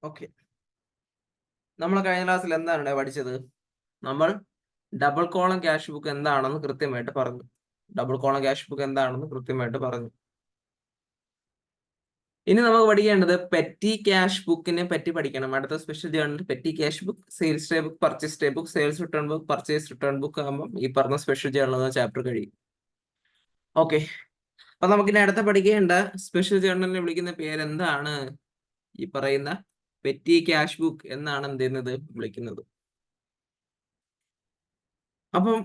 Okay, നമ്മൾ കഴിഞ്ഞ ക്ലാസ്സിൽ എന്താണ് പഠിച്ചത്? നമ്മൾ ഡബിൾ കോളം ക്യാഷ് ബുക്ക് എന്താണെന്ന് കൃത്യമായിട്ട് പറഞ്ഞു. ഇനി നമുക്ക് പഠിക്കേണ്ടത് പെറ്റി ക്യാഷ് ബുക്കിനെ പറ്റി പഠിക്കണം. അടുത്ത special journal petty cash book, sales day book, purchase day book, sales return book, purchase return book ആകുമ്പോൾ ഈ പറഞ്ഞ സ്പെഷ്യൽ ജേർണൽ എന്ന ചാപ്റ്റർ കഴിയും. ഓക്കെ, അപ്പൊ നമുക്കിനി അടുത്ത പഠിക്കേണ്ട സ്പെഷ്യൽ ജേർണലിനെ വിളിക്കുന്ന പേര് എന്താണ്? ഈ പറയുന്ന പെറ്റി ക്യാഷ് ബുക്ക് എന്നാണ് എന്ത് ചെയ്യുന്നത്, വിളിക്കുന്നത്. അപ്പം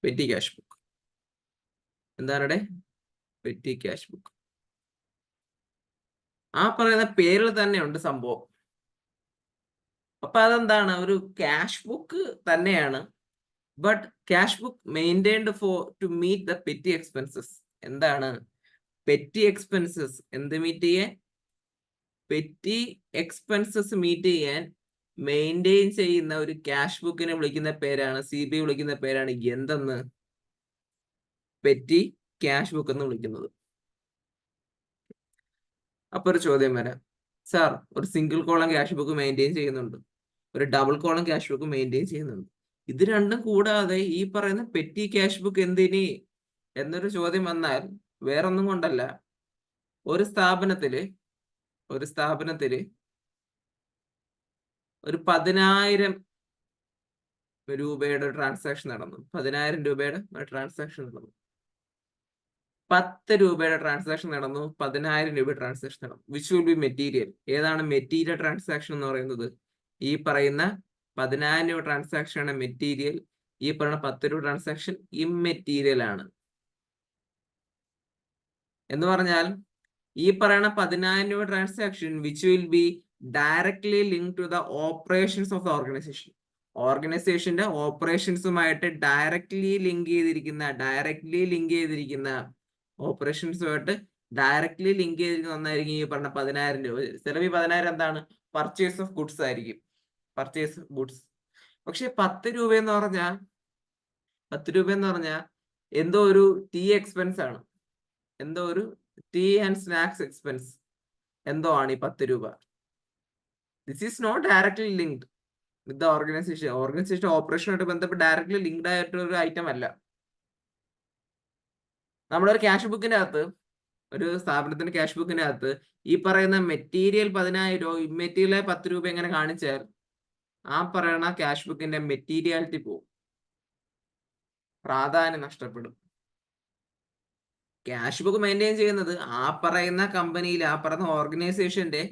പെറ്റി ക്യാഷ് ബുക്ക് എന്താണ്? പെറ്റി ക്യാഷ് ബുക്ക് ആ പറയുന്ന പേരിൽ തന്നെ ഉണ്ട് സംഭവം. അപ്പൊ അതെന്താണ്? ഒരു ക്യാഷ് ബുക്ക് തന്നെയാണ്. But cash book maintained to meet the petty expenses. എന്താണ് പെറ്റി എക്സ്പെൻസസ്? എന്ത് മീറ്റ് ചെയ്യാൻ? പെറ്റി എക്സ്പെൻസസ് മീറ്റ് ചെയ്യാൻ മെയിൻറ്റെയിൻ ചെയ്യുന്ന ഒരു ക്യാഷ് ബുക്കിനെ വിളിക്കുന്ന പേരാണ്, CB വിളിക്കുന്ന പേരാണ് എന്തെന്ന്? പെറ്റി ക്യാഷ് ബുക്ക് എന്ന് വിളിക്കുന്നത്. അപ്പൊ ഒരു ചോദ്യം വരാം, സാർ ഒരു single column cash book maintain ചെയ്യുന്നുണ്ട്, ഒരു double column cash book maintain ചെയ്യുന്നുണ്ട്. ഇത് രണ്ടും കൂടാതെ ഈ പറയുന്ന പെറ്റി ക്യാഷ് ബുക്ക് എന്തിനി എന്നൊരു ചോദ്യം വന്നാൽ വേറൊന്നും കൊണ്ടല്ല, ഒരു സ്ഥാപനത്തില് ഒരു 10,000 രൂപയുടെ ട്രാൻസാക്ഷൻ നടന്നു. 10,000 രൂപയുടെ ട്രാൻസാക്ഷൻ നടന്നു. 10 രൂപയുടെ ട്രാൻസാക്ഷൻ നടന്നു. 10,000 രൂപ ട്രാൻസാക്ഷൻ നടന്നു. Which will B material? ഏതാണ് മെറ്റീരിയൽ ട്രാൻസാക്ഷൻ എന്ന് പറയുന്നത്? ഈ പറയുന്ന 10,000 രൂപ ട്രാൻസാക്ഷൻ ആണ് മെറ്റീരിയൽ. ഈ പറയുന്ന 10 രൂപ ട്രാൻസാക്ഷൻ ഇമ്മെറ്റീരിയൽ ആണ്. എന്ന് പറഞ്ഞാൽ ഈ പറയുന്ന 10,000 രൂപ transaction which will be directly link to the operations of the organisation. ഓർഗനൈസേഷന്റെ ഓപ്പറേഷൻസുമായിട്ട് ഡയറക്ട്ലി ലിങ്ക് ചെയ്തിരിക്കുന്ന ഓപ്പറേഷൻസുമായിട്ട് ഡയറക്ട്ലി ലിങ്ക് ചെയ്തിരിക്കുന്ന ഒന്നായിരിക്കും ഈ പറഞ്ഞ 10,000 രൂപ. ചിലപ്പോൾ ഈ 10,000 എന്താണ്? പർച്ചേസ് ഓഫ് ഗുഡ്സ് ആയിരിക്കും. Purchase goods. പക്ഷെ 10 രൂപ എന്ന് പറഞ്ഞാൽ എന്തോ ഒരു ടീ എക്സ്പെൻസ് ആണ്, എന്തോ ഒരു ടീ ആൻഡ് സ്നാക്സ് എക്സ്പെൻസ് എന്തോ ആണ് ഈ 10 രൂപ. This is not directly linked with the organisation ഓപ്പറേഷനുമായിട്ട് ബന്ധപ്പെട്ട് ഡയറക്ട്ലി ലിങ്ക്ഡ് ആയിട്ടുള്ള ഒരു ഐറ്റം അല്ല. നമ്മുടെ ഒരു ക്യാഷ് ബുക്കിന്റെ അകത്ത്, ഒരു സ്ഥാപനത്തിന്റെ ക്യാഷ് ബുക്കിന്റെ അകത്ത് ഈ പറയുന്ന മെറ്റീരിയൽ 10,000 ഇമ്മെറ്റീരിയൽ 10 രൂപ എങ്ങനെ കാണിച്ചാൽ ആ പറയുന്ന ക്യാഷ് ബുക്കിന്റെ മെറ്റീരിയാലിറ്റി പോകും, പ്രാധാന്യം നഷ്ടപ്പെടും. ക്യാഷ് ബുക്ക് മെയിൻറ്റെയിൻ ചെയ്യുന്നത് ആ പറയുന്ന കമ്പനിയിൽ, ആ പറയുന്ന ഓർഗനൈസേഷന്റെ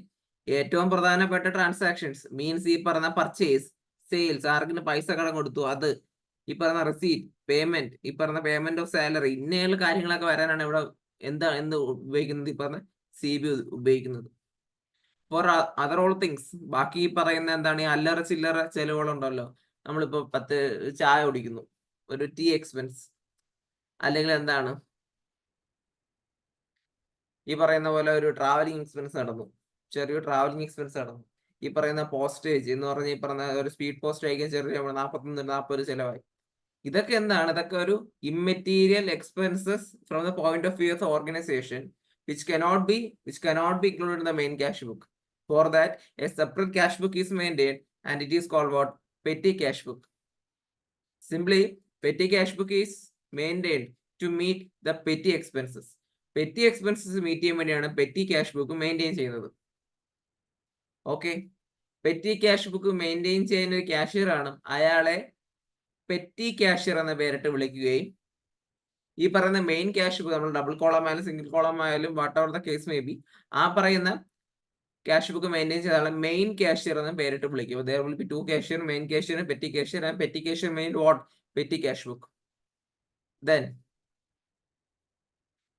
ഏറ്റവും പ്രധാനപ്പെട്ട ട്രാൻസാക്ഷൻസ് മീൻസ് ഈ പറയുന്ന പർച്ചേസ്, സെയിൽസ്, ആർക്കിന് പൈസ കടം കൊടുത്തു അത്, ഈ പറയുന്ന റെസീറ്റ്, പേയ്മെന്റ്, ഈ പറഞ്ഞ പേയ്മെന്റ് ഓഫ് സാലറി, ഇന്നേലുള്ള കാര്യങ്ങളൊക്കെ വരാനാണ് ഇവിടെ എന്ത് ഉപയോഗിക്കുന്നത്? ഈ പറഞ്ഞ CB ഉപയോഗിക്കുന്നത്. ഫോർ അതർ ഓൾ തിങ്സ്, ബാക്കി പറയുന്ന എന്താണ്? ഈ അല്ലറ ചില്ലറ ചെലവുകളുണ്ടല്ലോ. നമ്മളിപ്പോ 10 ചായ കുടിക്കുന്നു, ഒരു ടീ എക്സ്പെൻസ്, അല്ലെങ്കിൽ എന്താണ് ഈ പറയുന്ന പോലെ ഒരു ട്രാവലിംഗ് എക്സ്പെൻസ് നടന്നു, ചെറിയൊരു ട്രാവലിംഗ് എക്സ്പെൻസ് നടന്നു. ഈ പറയുന്ന പോസ്റ്റേജ് എന്ന് പറഞ്ഞ ഈ പറഞ്ഞ ഒരു സ്പീഡ് പോസ്റ്റ് അയക്കാൻ ചെറിയ 40 ചിലവായി. ഇതൊക്കെ എന്താണ്? ഇതൊക്കെ ഒരു immaterial expenses from the point of view of organisation which cannot be included in the main cash book. For that, a separate cash book is maintained and it is called what? Petty cash book. Simply, petty cash book is maintained to meet the petty expenses. Petty expenses meet ചെയ്യാൻ വേണ്ടിയാണ് petty cash book maintain ചെയ്യുന്നത്. Okay, petty cash book maintain ചെയ്യുന്ന ഒരു cashier ആണ്, അയാളെ petty cashier എന്ന പേരിട്ട് വിളിക്കുകയും ഈ പറയുന്ന മെയിൻ ക്യാഷ് ബുക്ക്, നമ്മൾ ഡബിൾ കോളം ആയാലും സിംഗിൾ കോളം ആയാലും what ever the case may be, ആ പറയുന്ന ക്യാഷ് ബുക്ക് മെയിൻറ്റെയിൻ ചെയ്ത ആളെ മെയിൻ ക്യാഷ്യർ എന്ന പേരിട്ട് വിളിക്കും. there will be two cashier, main cashier and petty cashier, and petty cashier mean what? Petty cash book. Then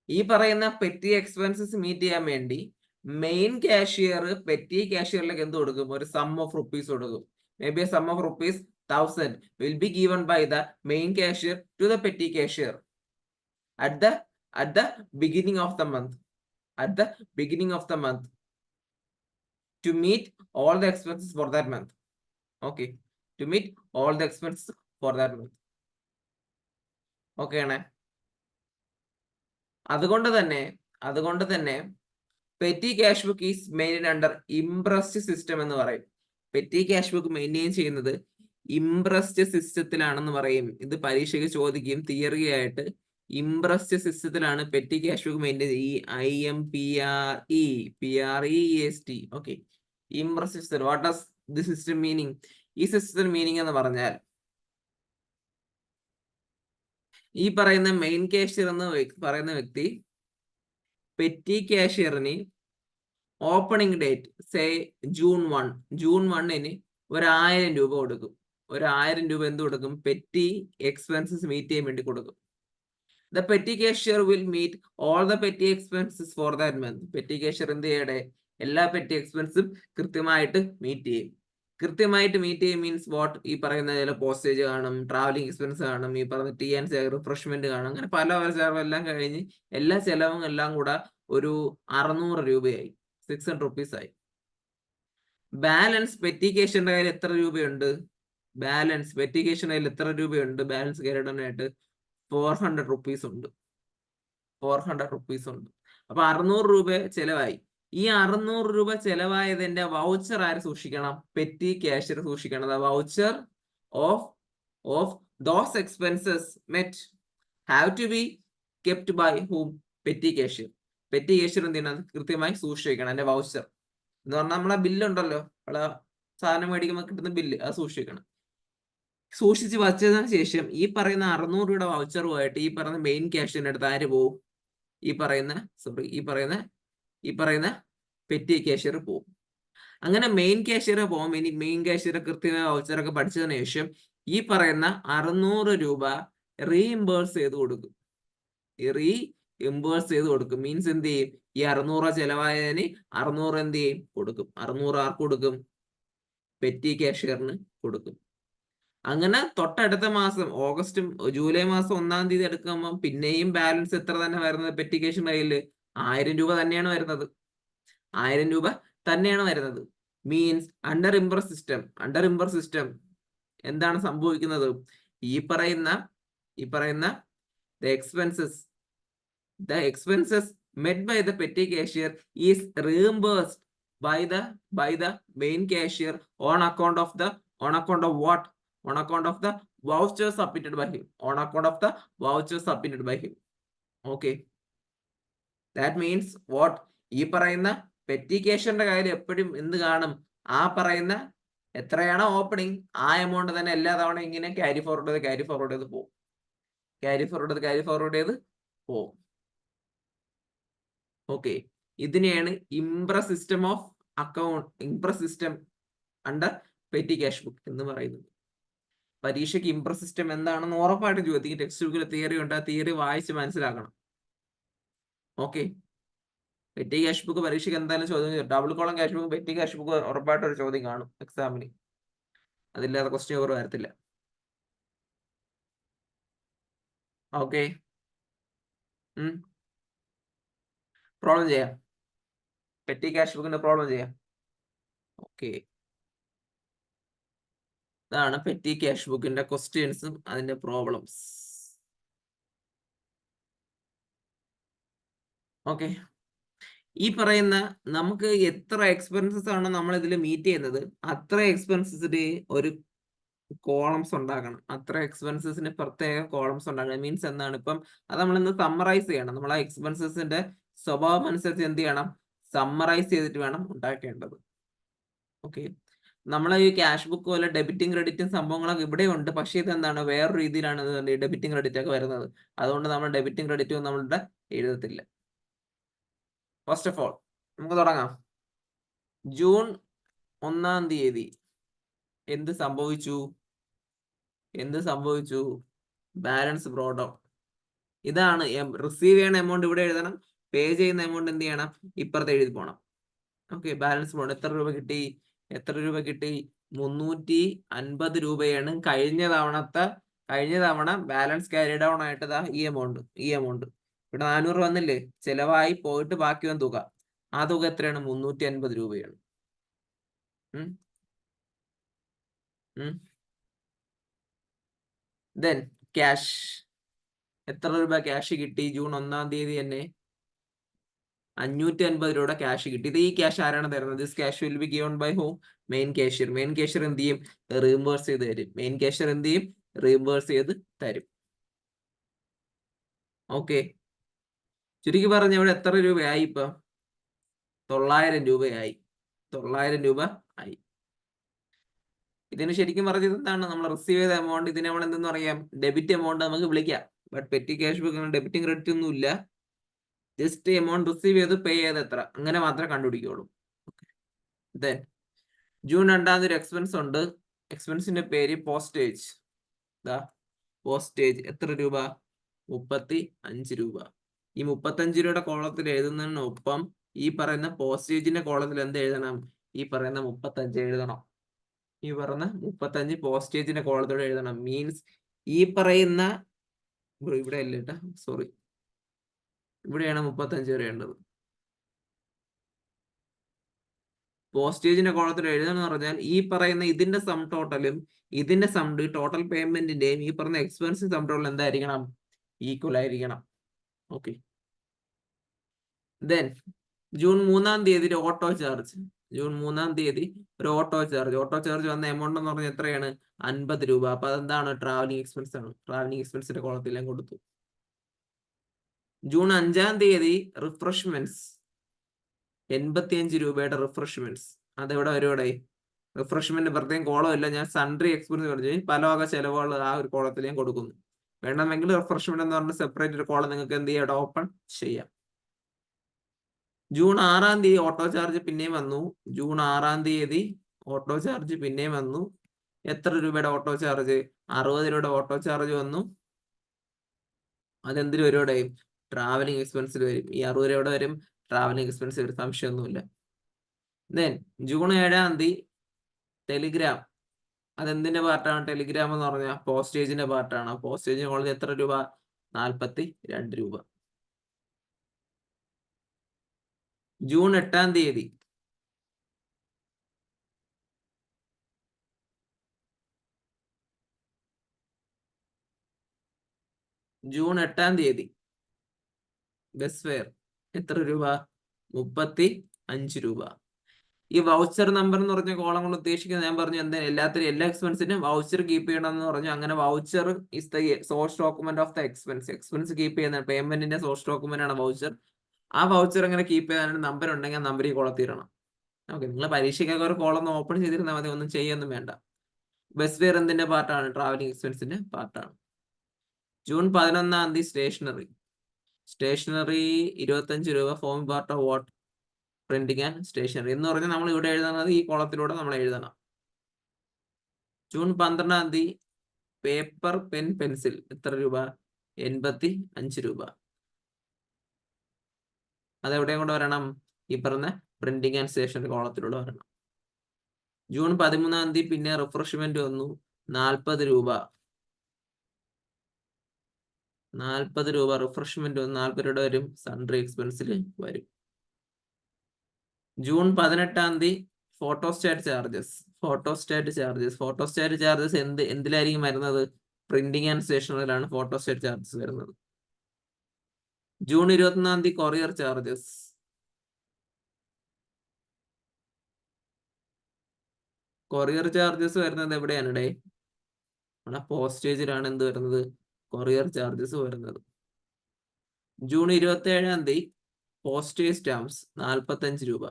ഈ പറയുന്ന പെറ്റി എക്സ്പെൻസസ് മീറ്റ് ചെയ്യാൻ വേണ്ടി മെയിൻ ക്യാഷ്യർ പെറ്റി ക്യാഷ്യറിലേക്ക് എന്ത് കൊടുക്കും? ഒരു സം ഓഫ് റുപ്പീസ് കൊടുക്കും. May be sum of rupees 1,000 will be given by the main cashier to the petty cashier at the beginning of the month. To meet all the expenses for that month. Okay, to meet all the expenses for that month. Okay ആണ്. അതുകൊണ്ട് തന്നെ petty cash book is main under imprest system എന്ന് പറയും. Petty cash book maintain ചെയ്യുന്നത് imprest സിസ്റ്റത്തിലാണെന്ന് പറയും. ഇത് പരീക്ഷയ്ക്ക് ചോദിക്കും തിയറി ആയിട്ട്. ഇംപ്രസ്ഡ് സിസ്റ്റത്തിലാണ് petty cash book maintain IMPREST. Okay, imprest system. What does the system meaning? ഈ സിസ്റ്റത്തിന് മീനിങ് എന്ന് പറഞ്ഞാൽ ഈ പറയുന്ന മെയിൻ ക്യാഷ്യർ എന്ന് പറയുന്ന വ്യക്തി പെറ്റി ക്യാഷ്യറിന് ഓപ്പണിംഗ് ഡേറ്റ് സേ ജൂൺ 1 1,000 രൂപ കൊടുക്കും. 1,000 രൂപ എന്ത് കൊടുക്കും? പെറ്റി എക്സ്പെൻസസ് മീറ്റ് ചെയ്യാൻ വേണ്ടി കൊടുക്കും. The petty cashier will meet all the petty expenses for that month. Petty cashier എന്ത് ചെയ്യട്ടെ? എല്ലാ പെറ്റി എക്സ്പെൻസും കൃത്യമായിട്ട് മീറ്റ് ചെയ്യും. കൃത്യമായിട്ട് മീറ്റ് ചെയ്യും മീൻസ് വാട്ട്? ഈ പറയുന്ന ചില പോസ്റ്റേജ് കാണും, ട്രാവലിംഗ് എക്സ്പെൻസ് കാണും, ഈ പറയുന്ന ടീ ആൻഡ് റിഫ്രഷ്മെന്റ് കാണും, അങ്ങനെ പല ചെലവെല്ലാം കഴിഞ്ഞ് എല്ലാ ചെലവും എല്ലാം കൂടെ ഒരു 600 രൂപയായി, 600 rupees ആയി. ബാലൻസ് പെറ്റി ക്യാഷ്യറിന്റെ കയ്യിൽ എത്ര രൂപയുണ്ട്? ബാലൻസ് പെറ്റി ക്യാഷ്യറിന്റെ കയ്യിൽ എത്ര രൂപയുണ്ട്? ബാലൻസ് കേരളനായിട്ട് 400 rupees ഉണ്ട്. 400 rupees ഉണ്ട്. അപ്പൊ 600 രൂപ ചെലവായി. ഈ 600 രൂപ ചെലവായതിന്റെ വൗച്ചർ ആര് സൂക്ഷിക്കണം? പെറ്റി ക്യാഷ്യർ സൂക്ഷിക്കണം. Voucher of those expenses met have to be kept by whom? Petty cashier. Petty cashier എന്ത് ചെയ്യണം? കൃത്യമായി സൂക്ഷിക്കണം. എന്റെ വൗച്ചർ എന്ന് പറഞ്ഞാൽ നമ്മളെ ബില്ലുണ്ടല്ലോ, നമ്മളെ സാധനം മേടിക്കുമ്പോൾ കിട്ടുന്ന ബില്ല്, അത് സൂക്ഷിക്കണം. സൂക്ഷിച്ച് വച്ചതിന് ശേഷം ഈ പറയുന്ന 600 രൂപയുടെ വൗച്ചറുമായിട്ട് ഈ പറയുന്ന മെയിൻ ക്യാഷ്യറിന്റെ അടുത്ത് ആര് പോവും? ഈ പറയുന്ന പെറ്റി ക്യാഷ്യർ പോവും. അങ്ങനെ മെയിൻ ക്യാഷ്യർ പോകും. ഇനി മെയിൻ ക്യാഷ്യർ കൃത്യമായ വൗച്ചറൊക്കെ പഠിച്ചതിന് ശേഷം ഈ പറയുന്ന 600 രൂപ റീഇംബേഴ്സ് ചെയ്ത് കൊടുക്കും. മീൻസ് എന്ത് ചെയ്യും? ഈ 600 ചെലവായതിന് 600 എന്ത് ചെയ്യും? കൊടുക്കും. 600 ആർക്ക് കൊടുക്കും? പെറ്റി ക്യാഷ്യറിന് കൊടുക്കും. അങ്ങനെ തൊട്ടടുത്ത മാസം ജൂലൈ മാസം 1-ാം തീയതി എടുക്കുമ്പോൾ പിന്നെയും ബാലൻസ് എത്ര തന്നെ വരുന്നത്? പെറ്റി ക്യാഷ്യറിന്റെ കയ്യിൽ 1000 രൂപ തന്നെയാണ് വരുന്നത്. 1000 രൂപ തന്നെയാണ് വരുന്നത്. മീൻസ് അണ്ടർ ഇംപ്രസ് സിസ്റ്റം എന്താണ് സംഭവിക്കുന്നത്? ഈ പറയുന്ന the expenses met by the petty cashier is reimbursed by the main cashier on account of what? On account of the voucher submitted by him. Okay, that means what? ഈ പറയുന്ന petty ക്യാഷ്യറിന്റെ കാര്യം എപ്പോഴും എന്ത് കാണും? ആ പറയുന്ന എത്രയാണോ ഓപ്പണിംഗ് ആ എമൗണ്ട് തന്നെ എല്ലാ തവണ ഇങ്ങനെ ക്യാരി ഫോർവേഡ് ചെയ്ത് പോകും. ഓക്കെ, ഇതിനെയാണ് Impress system under petty cash book എന്ന് പറയുന്നത്. പരീക്ഷയ്ക്ക് ഇംപ്രസ് സിസ്റ്റം എന്താണെന്ന് ഉറപ്പായിട്ട് ചോദിക്കും. ടെക്സ്റ്റ് ബുക്കിൽ തിയറി ഉണ്ട്, ആ തിയറി വായിച്ച് മനസ്സിലാക്കണം. ഓക്കെ, പെറ്റി ക്യാഷ് ബുക്ക് പരീക്ഷയ്ക്ക് എന്തായാലും ചോദ്യം, double column cash book, petty cash book ഉറപ്പായിട്ട് ഒരു ചോദ്യം കാണും എക്സാമിന്. അതില്ലാതെ ക്വസ്റ്റ്യൻ പേപ്പർ വരത്തില്ല. ഓക്കെ, പ്രോബ്ലം ചെയ്യാം. പെറ്റി ക്യാഷ് ബുക്കിന്റെ പ്രോബ്ലം ചെയ്യാം. ഓക്കെ, ഇതാണ് പെറ്റി ക്യാഷ് ബുക്കിന്റെ ക്വസ്റ്റ്യൻസും അതിന്റെ പ്രോബ്ലംസ്. ഓക്കെ, ഈ പറയുന്ന നമുക്ക് എത്ര എക്സ്പെൻസസ് ആണ് നമ്മൾ ഇതിൽ മീറ്റ് ചെയ്യുന്നത്, അത്ര എക്സ്പെൻസസിന് ഒരു കോളംസ് ഉണ്ടാക്കണം. അത്ര എക്സ്പെൻസസിന് പ്രത്യേക കോളംസ് ഉണ്ടാക്കണം. മീൻസ് എന്താണ്? ഇപ്പം അത് നമ്മളിന്ന് സമ്മറൈസ് ചെയ്യണം. നമ്മൾ ആ എക്സ്പെൻസസിന്റെ സ്വഭാവം അനുസരിച്ച് എന്ത് ചെയ്യണം? സമ്മറൈസ് ചെയ്തിട്ട് വേണം ഉണ്ടാക്കേണ്ടത്. ഓക്കെ, നമ്മളെ ഈ ക്യാഷ് ബുക്ക് പോലെ ഡെബിറ്റും ക്രെഡിറ്റും സംഭവങ്ങളൊക്കെ ഇവിടെ ഉണ്ട്. പക്ഷേ ഇതെന്താണ്? വേറൊരു രീതിയിലാണ് ഡെബിറ്റും ക്രെഡിറ്റ് ഒക്കെ വരുന്നത്. അതുകൊണ്ട് നമ്മൾ ഡെബിറ്റും ക്രെഡിറ്റും നമ്മളുടെ എഴുതത്തില്ല. ഫസ്റ്റ് ഓഫ് ഓൾ നമുക്ക് തുടങ്ങാം. ജൂൺ 1-ാം തീയതി എന്ത് സംഭവിച്ചു? Balance brought down. ഇതാണ് റിസീവ് ചെയ്യുന്ന എമൗണ്ട് ഇവിടെ എഴുതണം, പേ ചെയ്യുന്ന എമൗണ്ട് എന്ത് ചെയ്യണം? ഇപ്പുറത്ത് എഴുതി പോകണം. ഓക്കെ, ബാലൻസ് ബ്രോട്ട് എത്ര രൂപ കിട്ടി? 350 രൂപയാണ് കഴിഞ്ഞ തവണ ബാലൻസ് ക്യാരി ഡൗൺ ആയിട്ട് ഈ എമൗണ്ട്. ഇവിടെ 400 വന്നില്ലേ? ചെലവായി പോയിട്ട് ബാക്കി വന്ന തുക, ആ തുക എത്രയാണ്? 350 രൂപയാണ്. ദെൻ ക്യാഷ്, എത്ര രൂപ ക്യാഷ് കിട്ടി ജൂൺ 1-ാം തീയതി തന്നെ? 550 രൂപയുടെ ക്യാഷ് കിട്ടി. ഇത് ഈ ക്യാഷ് ആരാണ് തരുന്നത്? This cash will be given by whom? Main cashier. Main cashier എന്ത് ചെയ്യും? റീഇംബേഴ്സ് ചെയ്ത് തരും. മെയിൻ ക്യാഷ്യർ എന്ത് ചെയ്യും? റീഇംബേഴ്സ് ചെയ്ത് തരും. ഓക്കെ, ചുരുക്കി പറഞ്ഞ ഇവിടെ എത്ര രൂപയായി? ഇപ്പൊ 900 രൂപയായി. 900 രൂപ ആയി. ഇതിന് ശരിക്കും പറഞ്ഞത് എന്താണ്? നമ്മൾ റിസീവ് ചെയ്ത എമൗണ്ട്, ഇതിനെ നമ്മൾ എന്തെന്ന് പറയാം? ഡെബിറ്റ് എമൗണ്ട് നമുക്ക് വിളിക്കാം. ബട്ട് പെറ്റി ക്യാഷ് ബുക്ക് ഡെബിറ്റും ക്രെഡിറ്റും ഒന്നും ഇല്ല. ജസ്റ്റ് എമൗണ്ട് റിസീവ് ചെയ്ത് പേ ചെയ്ത് എത്ര, അങ്ങനെ മാത്രമേ കണ്ടുപിടിക്കുള്ളൂ. ദെൻ ജൂൺ 2 ഒരു എക്സ്പെൻസ് ഉണ്ട്. എക്സ്പെൻസിന്റെ പേര് പോസ്റ്റേജ്. പോസ്റ്റേജ് എത്ര രൂപ? 35 രൂപ. ഈ 35 രൂപയുടെ കോളത്തിൽ എഴുതുന്നതിനൊപ്പം ഈ പറയുന്ന പോസ്റ്റേജിന്റെ കോളത്തിൽ എന്ത് എഴുതണം? ഈ പറയുന്ന 35 എഴുതണം. ഈ പറയുന്ന 35 പോസ്റ്റേജിന്റെ കോളത്തോടെ എഴുതണം. മീൻസ് ഈ പറയുന്ന ഇവിടെ അല്ല കേട്ടോ, സോറി, ഇവിടെയാണ് 35 വരേണ്ടത്. പോസ്റ്റേജിന്റെ കോളത്തിൽ എഴുതണമെന്ന് പറഞ്ഞാൽ ഈ പറയുന്ന ഇതിന്റെ സം ടോട്ടലും ഇതിന്റെ സം ടോട്ടൽ പേയ്മെന്റിന്റെയും ഈ പറയുന്ന എക്സ്പെൻസ് സം ടോട്ടൽ എന്തായിരിക്കണം? ഈക്വൽ ആയിരിക്കണം. ഓക്കെ, ദെൻ ജൂൺ 3 ഒരു ഓട്ടോ ചാർജ്. ജൂൺ 3 ഒരു ഓട്ടോ ചാർജ് വന്ന എമൗണ്ട് എന്ന് പറഞ്ഞാൽ എത്രയാണ്? 50 രൂപ. അപ്പൊ അതെന്താണ്? ട്രാവലിംഗ് എക്സ്പെൻസ് ആണ്. ട്രാവലിംഗ് എക്സ്പെൻസിന്റെ കോളത്തിൽ ഞാൻ കൊടുത്തു. ജൂൺ 5 റിഫ്രഷ്മെന്റ്സ് 85 രൂപയുടെ റിഫ്രഷ്മെന്റ്സ്. അതെവിടെ വരുവിടെ? റിഫ്രഷ്മെന്റ് പ്രത്യേകം കോളം ഇല്ല, ഞാൻ സൺട്രി എക്സ്പെൻസ് പറഞ്ഞു പല വക ചെലവുകൾ ആ ഒരു കോളത്തിൽ ഞാൻ കൊടുക്കുന്നു. വേണമെങ്കിൽ റിഫ്രഷ്മെന്റ് എന്ന് പറഞ്ഞ സെപ്പറേറ്റ് ഒരു കോളം നിങ്ങൾക്ക് എന്ത് ചെയ്യാം? ഓപ്പൺ ചെയ്യാം. ജൂൺ 6 ഓട്ടോ ചാർജ് പിന്നെയും വന്നു. ജൂൺ 6 ഓട്ടോ ചാർജ് പിന്നെയും വന്നു. എത്ര രൂപയുടെ ഓട്ടോ ചാർജ്? 60 രൂപയുടെ ഓട്ടോ ചാർജ് വന്നു. അതെന്തിനു വരും? ട്രാവലിംഗ് എക്സ്പെൻസിൽ വരും. ഈ 60 രൂപയുടെ വരും, ട്രാവലിംഗ് എക്സ്പെൻസ് വരും, സംശയമൊന്നുമില്ല. Then June 7 Telegram. അതെന്തിന്റെ പാർട്ടാണ്? ടെലിഗ്രാം എന്ന് പറഞ്ഞാൽ പോസ്റ്റേജിന്റെ പാർട്ടാണ്. പോസ്റ്റേജിന് കോളേജ് എത്ര രൂപ? 42 രൂപ. ജൂൺ 8 ജൂൺ 8 ബസ് ഫെയർ എത്ര രൂപ? 35 രൂപ. ഈ വൗച്ചർ നമ്പർ എന്ന് പറഞ്ഞ കോളം കൊണ്ട് ഉദ്ദേശിക്കുന്നത് ഞാൻ പറഞ്ഞു എന്താ? എല്ലാ എക്സ്പെൻസിനും വൗച്ചർ കീപ്പ് ചെയ്യണം എന്ന് പറഞ്ഞു. അങ്ങനെ voucher is the source document of the expense keep ചെയ്യുന്ന പേയ്മെന്റിന്റെ സോഴ്സ് ഡോക്യുമെന്റ് ആണ് വൗച്ചർ. ആ വൗച്ചർ അങ്ങനെ കീപ്പ് ചെയ്യാനായിട്ട് നമ്പർ ഉണ്ടെങ്കിൽ നമ്പർ ഈ കോളത്തിരണം. ഓക്കെ, നിങ്ങൾ പരീക്ഷയ്ക്കൊക്കെ ഒരു കോളം ഓപ്പൺ ചെയ്തിരുന്നാൽ മതി, ഒന്നും ചെയ്യൊന്നും വേണ്ട. ബസ് ഫെയർ എന്തിന്റെ പാർട്ടാണ്? ട്രാവലിംഗ് എക്സ്പെൻസിന്റെ പാർട്ടാണ്. ജൂൺ 11 സ്റ്റേഷനറി 25 രൂപ. Form part of what? Printing and stationery എന്ന് പറഞ്ഞാൽ നമ്മൾ ഇവിടെ എഴുതുന്നത് ഈ കോളത്തിലൂടെ നമ്മൾ എഴുതണം. ജൂൺ 12 പേപ്പർ പെൻ പെൻസിൽ എത്ര രൂപ? 85 രൂപ. അതെവിടെയും കൂടെ വരണം? ഈ പറഞ്ഞ പ്രിന്റിംഗ് ആൻഡ് സ്റ്റേഷനറി കോളത്തിലൂടെ വരണം. ജൂൺ 13 പിന്നെ റിഫ്രഷ്മെന്റ് വന്നു. 40 രൂപ. 40 രൂപ റിഫ്രഷ്മെന്റ് വന്നു. 40 രൂപ വരും, സൺട്രി എക്സ്പെൻസിൽ വരും. ജൂൺ 18 ഫോട്ടോസ്റ്റാറ്റ് ചാർജസ് എന്തിലായിരിക്കും വരുന്നത്? പ്രിന്റിംഗ് ആൻഡ് സ്റ്റേഷനറിയിലാണ് ഫോട്ടോസ്റ്റാറ്റ് ചാർജസ് വരുന്നത്. June 24 courier charges. വരുന്നത് എവിടെയാണ്? നമ്മുടെ പോസ്റ്റേജിലാണ് എന്ത് വരുന്നത്? കൊറിയർ ചാർജസ് വരുന്നത്. ജൂൺ 27 പോസ്റ്റേജ് സ്റ്റാമ്പ്സ് 45 രൂപ.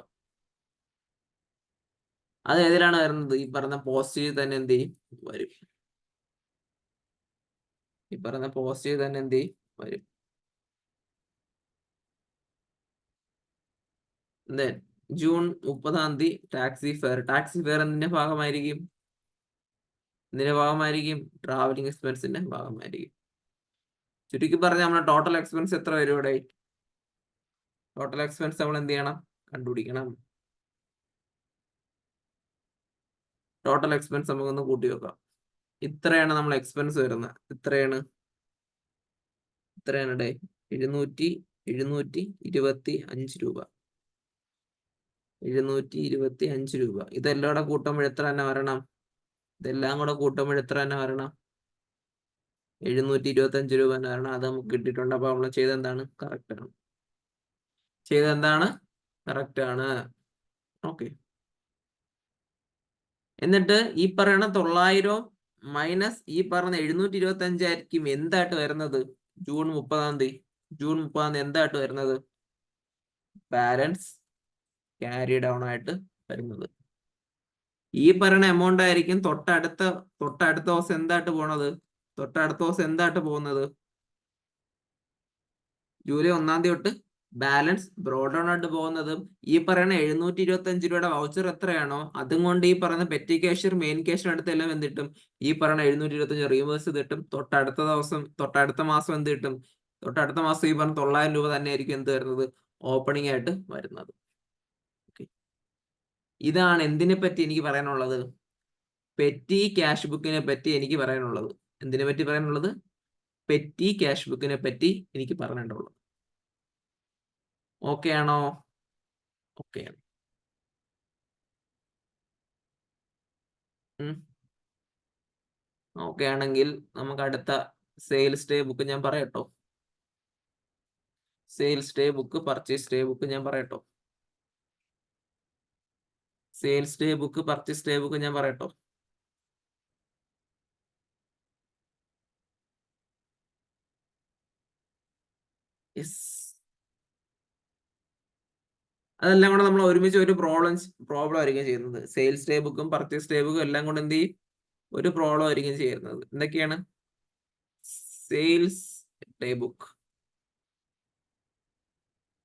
അത് ഏതിലാണ് വരുന്നത്? ഈ പറഞ്ഞ പോസ്റ്റേജ് തന്നെ എന്ത് ചെയ്യും? വരും. ഈ പറഞ്ഞ പോസ്റ്റേജ് തന്നെ എന്ത് ചെയ്യും? വരും. ജൂൺ 30 ടാക്സി ഫെയർ എന്തിന്റെ ഭാഗമായിരിക്കും? ട്രാവലിംഗ് എക്സ്പെൻസിന്റെ ഭാഗമായിരിക്കും. ചുരുക്കി പറഞ്ഞാൽ നമ്മുടെ ടോട്ടൽ എക്സ്പെൻസ് എത്ര വരും ഇവിടെ? ടോട്ടൽ എക്സ്പെൻസ് നമ്മൾ എന്ത് ചെയ്യണം? കണ്ടുപിടിക്കണം. ടോട്ടൽ എക്സ്പെൻസ് നമുക്കൊന്ന് കൂട്ടി വെക്കാം. ഇത്രയാണ് നമ്മൾ എക്സ്പെൻസ് വരുന്നത്. ഇത്രയാണ് 725 രൂപ. 725 രൂപ. ഇതെല്ലാം കൂടെ കൂട്ടുമ്പോൾ എത്ര തന്നെ വരണം? 725 രൂപ തന്നെ വരണം. അത് നമുക്ക് കിട്ടിയിട്ടുണ്ട്. അപ്പൊ നമ്മൾ ചെയ്തെന്താണ്? കറക്റ്റ് ആണ്. ചെയ്തത് എന്താണ്? കറക്റ്റ് ആണ്. ഓക്കെ. എന്നിട്ട് ഈ പറയുന്ന 900 മൈനസ് ഈ പറഞ്ഞ 725 ആയിരിക്കും എന്തായിട്ട് വരുന്നത്? ജൂൺ 30 എന്തായിട്ട് വരുന്നത്? ബാലൻസ് ക്യാരി ഡൗൺ ആയിട്ട് വരുന്നത്. ഈ പറയുന്ന എമൗണ്ട് ആയിരിക്കും തൊട്ടടുത്ത ദിവസം എന്തായിട്ട് പോണത്? ജൂലൈ 1 തൊട്ട് ബാലൻസ് ബ്രോഡ് ഡൗൺ ആയിട്ട് പോകുന്നത്. ഈ പറയുന്ന 725 രൂപയുടെ വൗച്ചർ എത്രയാണോ അതും കൊണ്ട് ഈ പറയുന്ന പെറ്റി ക്യാഷ്യർ മെയിൻ ക്യാഷ്യർ അടുത്ത് എല്ലാം എന്ത് കിട്ടും? ഈ പറയുന്ന 725 റീവേഴ്സ് കിട്ടും. തൊട്ടടുത്ത മാസം എന്ത് കിട്ടും? തൊട്ടടുത്ത മാസം ഈ പറഞ്ഞ 900 രൂപ തന്നെ ആയിരിക്കും എന്ത് വരുന്നത്? ഓപ്പണിംഗ് ആയിട്ട് വരുന്നത്. ഇതാണ് എന്തിനെ പറ്റി എനിക്ക് പറയാനുള്ളത്? പെറ്റി ക്യാഷ് ബുക്കിനെ പറ്റി എനിക്ക് പറയാനുള്ളത്. എന്തിനെ പറ്റി പറയാനുള്ളത്? പെറ്റി ക്യാഷ് ബുക്കിനെ പറ്റി എനിക്ക് പറഞ്ഞിട്ടുള്ളത്. ഓക്കെ ആണോ? ഓക്കെ. ഓക്കെ ആണെങ്കിൽ നമുക്ക് അടുത്ത സെയിൽസ് ഡേ ബുക്ക് ഞാൻ പറയട്ടോ. Sales day book, purchase day book ഞാൻ പറയട്ടോ. Sales day book, purchase day book ഞാൻ പറയട്ടോ. അതെല്ലാം കൂടെ നമ്മൾ ഒരുമിച്ച് ഒരു പ്രോബ്ലം ആയിരിക്കും ചെയ്യുന്നത്. സെയിൽസ് ഡേ ബുക്കും പർച്ചേസ് ഡേ ബുക്കും എല്ലാം കൂടെ എന്ത് ചെയ്യും? ഒരു പ്രോബ്ലം ആയിരിക്കും ചെയ്യുന്നത്. എന്തൊക്കെയാണ്? സെയിൽസ് ഡേ ബുക്ക്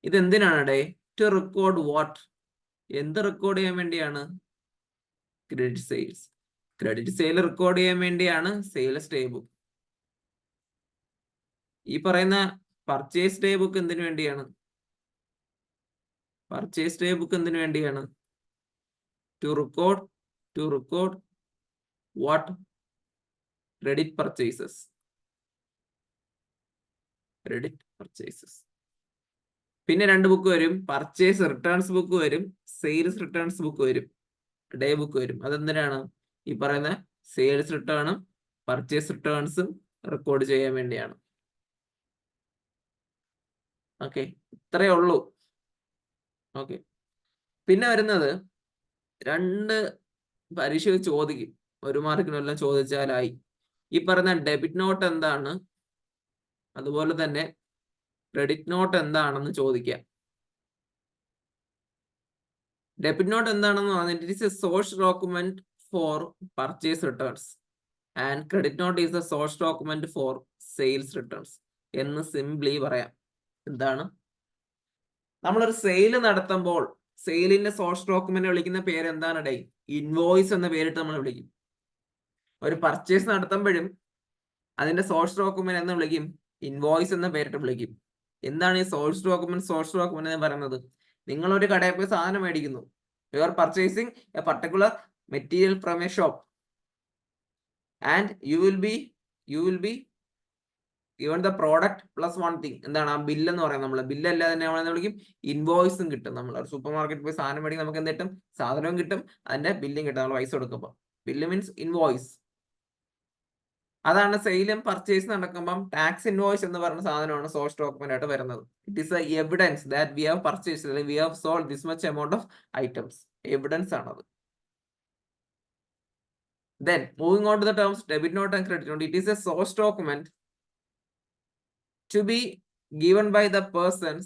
ഇതെന്തിനാണ് ഡേ? To record what? എന്ത് റെക്കോർഡ് ചെയ്യാൻ വേണ്ടിയാണ്? Credit sales. Credit sale record ചെയ്യാൻ വേണ്ടിയാണ് സെയിൽസ് ഡേ ബുക്ക്. ഈ പറയുന്ന പർച്ചേസ് ഡേ ബുക്ക് എന്തിനു വേണ്ടിയാണ്? പർച്ചേസ് ഡേ ബുക്ക് എന്തിനു വേണ്ടിയാണ്? To record what? Credit purchases. പിന്നെ 2 ബുക്ക് വരും. പർച്ചേസ് റിട്ടേൺസ് ബുക്ക് വരും, സെയിൽസ് റിട്ടേൺസ് ബുക്ക് വരും, ഡേ ബുക്ക് വരും. അതെന്തിനാണ്? ഈ പറയുന്ന സെയിൽസ് റിട്ടേണും പർച്ചേസ് റിട്ടേൺസും റെക്കോർഡ് ചെയ്യാൻ വേണ്ടിയാണ്. ഓക്കെ, ഇത്രയേ ഉള്ളൂ. ഓക്കെ. പിന്നെ വരുന്നത് 2 പരീക്ഷ ചോദിക്കും. 1 മാർക്കിനെല്ലാം ചോദിച്ചാലായി. ഈ പറയുന്ന ഡെബിറ്റ് നോട്ട് എന്താണ്, അതുപോലെ തന്നെ ക്രെഡിറ്റ് നോട്ട് എന്താണെന്ന് ചോദിക്കാം. ഡെബിറ്റ് നോട്ട് എന്താണെന്ന് പറഞ്ഞാൽ it is A source document four purchase returns and credit note is A source document four sales returns എന്ന് സിംപ്ലി പറയാം. എന്താണ്? നമ്മളൊരു സെയിൽ നടത്തുമ്പോൾ സെയിലിന്റെ സോഴ്സ് ഡോക്യുമെന്റ് വിളിക്കുന്ന പേര് എന്താണ് ഡേ? ഇൻവോയ്സ് എന്ന പേരിട്ട് നമ്മൾ വിളിക്കും. ഒരു പർച്ചേസ് നടത്തുമ്പോഴും അതിന്റെ സോഴ്സ് ഡോക്യുമെന്റ് എന്ന് വിളിക്കും? ഇൻവോയ്സ് എന്ന പേരിട്ട് വിളിക്കും. എന്താണ് ഈ സോഴ്സ് ഡോക്യുമെന്റ് എന്ന് പറയുന്നത്? നിങ്ങൾ ഒരു കടയിൽ പോയി സാധനം മേടിക്കുന്നു. You are purchasing a particular material from a shop and you will be given the product plus one thing. എന്താണ് ആ ബില്ല് എന്ന് പറയുന്നത്? നമ്മൾ ബില്ല് അല്ലാതെ തന്നെ നമ്മൾ വിളിക്കും ഇൻവോയ്സും കിട്ടും. നമ്മൾ ഒരു സൂപ്പർ മാർക്കറ്റിൽ പോയി സാധനം മേടിക്കും, നമുക്ക് എന്ത് കിട്ടും? സാധനവും കിട്ടും, അതിന്റെ ബില്ലും കിട്ടും. നമ്മൾ പൈസ കൊടുക്കുമ്പോൾ ബില്ല് മീൻസ് ഇൻവോയ്സ്. അതാണ് സെയിലും പർച്ചേസ് നടക്കുമ്പം ടാക്സ് ഇൻവോയ്സ് എന്ന് പറയുന്ന സാധനമാണ് സോഴ്സ് ഡോക്യുമെന്റ് ആയിട്ട് വരുന്നത്. It is a evidence that we have purchased അല്ലെങ്കിൽ we have sold this much amount of items. Evidence ആണത്. Then moving on to the terms debit note and credit note, it is a source document to be given by the persons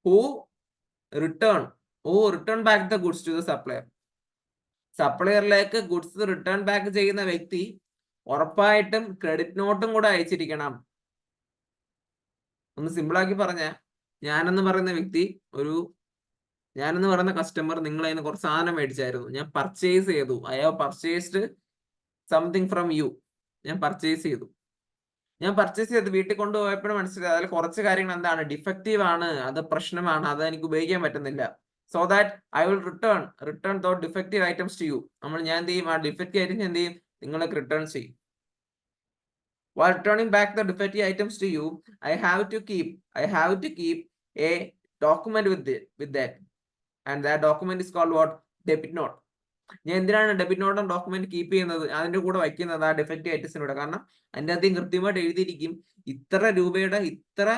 who return back the goods to the supplier. സപ്ലയറിലേക്ക് goods return back ചെയ്യുന്ന വ്യക്തി ഉറപ്പായിട്ടും credit നോട്ടും കൂടെ അയച്ചിരിക്കണം. ഒന്ന് സിമ്പിളാക്കി പറഞ്ഞ, ഞാനെന്ന് പറയുന്ന customer നിങ്ങൾ അതിന് കുറച്ച് സാധനം മേടിച്ചായിരുന്നു. ഞാൻ പർച്ചേസ് ചെയ്തു. I have purchased something from you. ഞാൻ പർച്ചേസ് ചെയ്ത് വീട്ടിൽ കൊണ്ടുപോയപ്പോഴും മനസ്സിലായി അതിൽ കുറച്ച് കാര്യങ്ങൾ എന്താണ് ഡിഫക്റ്റീവ് ആണ്, അത് പ്രശ്നമാണ്, അത് എനിക്ക് ഉപയോഗിക്കാൻ പറ്റുന്നില്ല. So that I will return those defective items to you. ഞാൻ എന്ത് ചെയ്യും? ആ ഡിഫക്റ്റീവ് ഐറ്റംസ് എന്ത് ചെയ്യും? നിങ്ങൾക്ക് റിട്ടേൺ ചെയ്യും. While returning back the defective items to you, I have to keep a document with that, and that document is called what? Debit note. ഞാൻ എന്തിനാണ് ഡെബിറ്റ് നോട്ടും ഡോക്യുമെന്റ് കീപ്പ് ചെയ്യുന്നത്? അതിന്റെ കൂടെ വയ്ക്കുന്നത് ആ ഡിഫക്റ്റീവ് ഐറ്റംസിനൂടെ. കാരണം അതിന്റെ അധികം കൃത്യമായിട്ട് എഴുതിയിരിക്കും ഇത്ര രൂപയുടെ ഇത്ര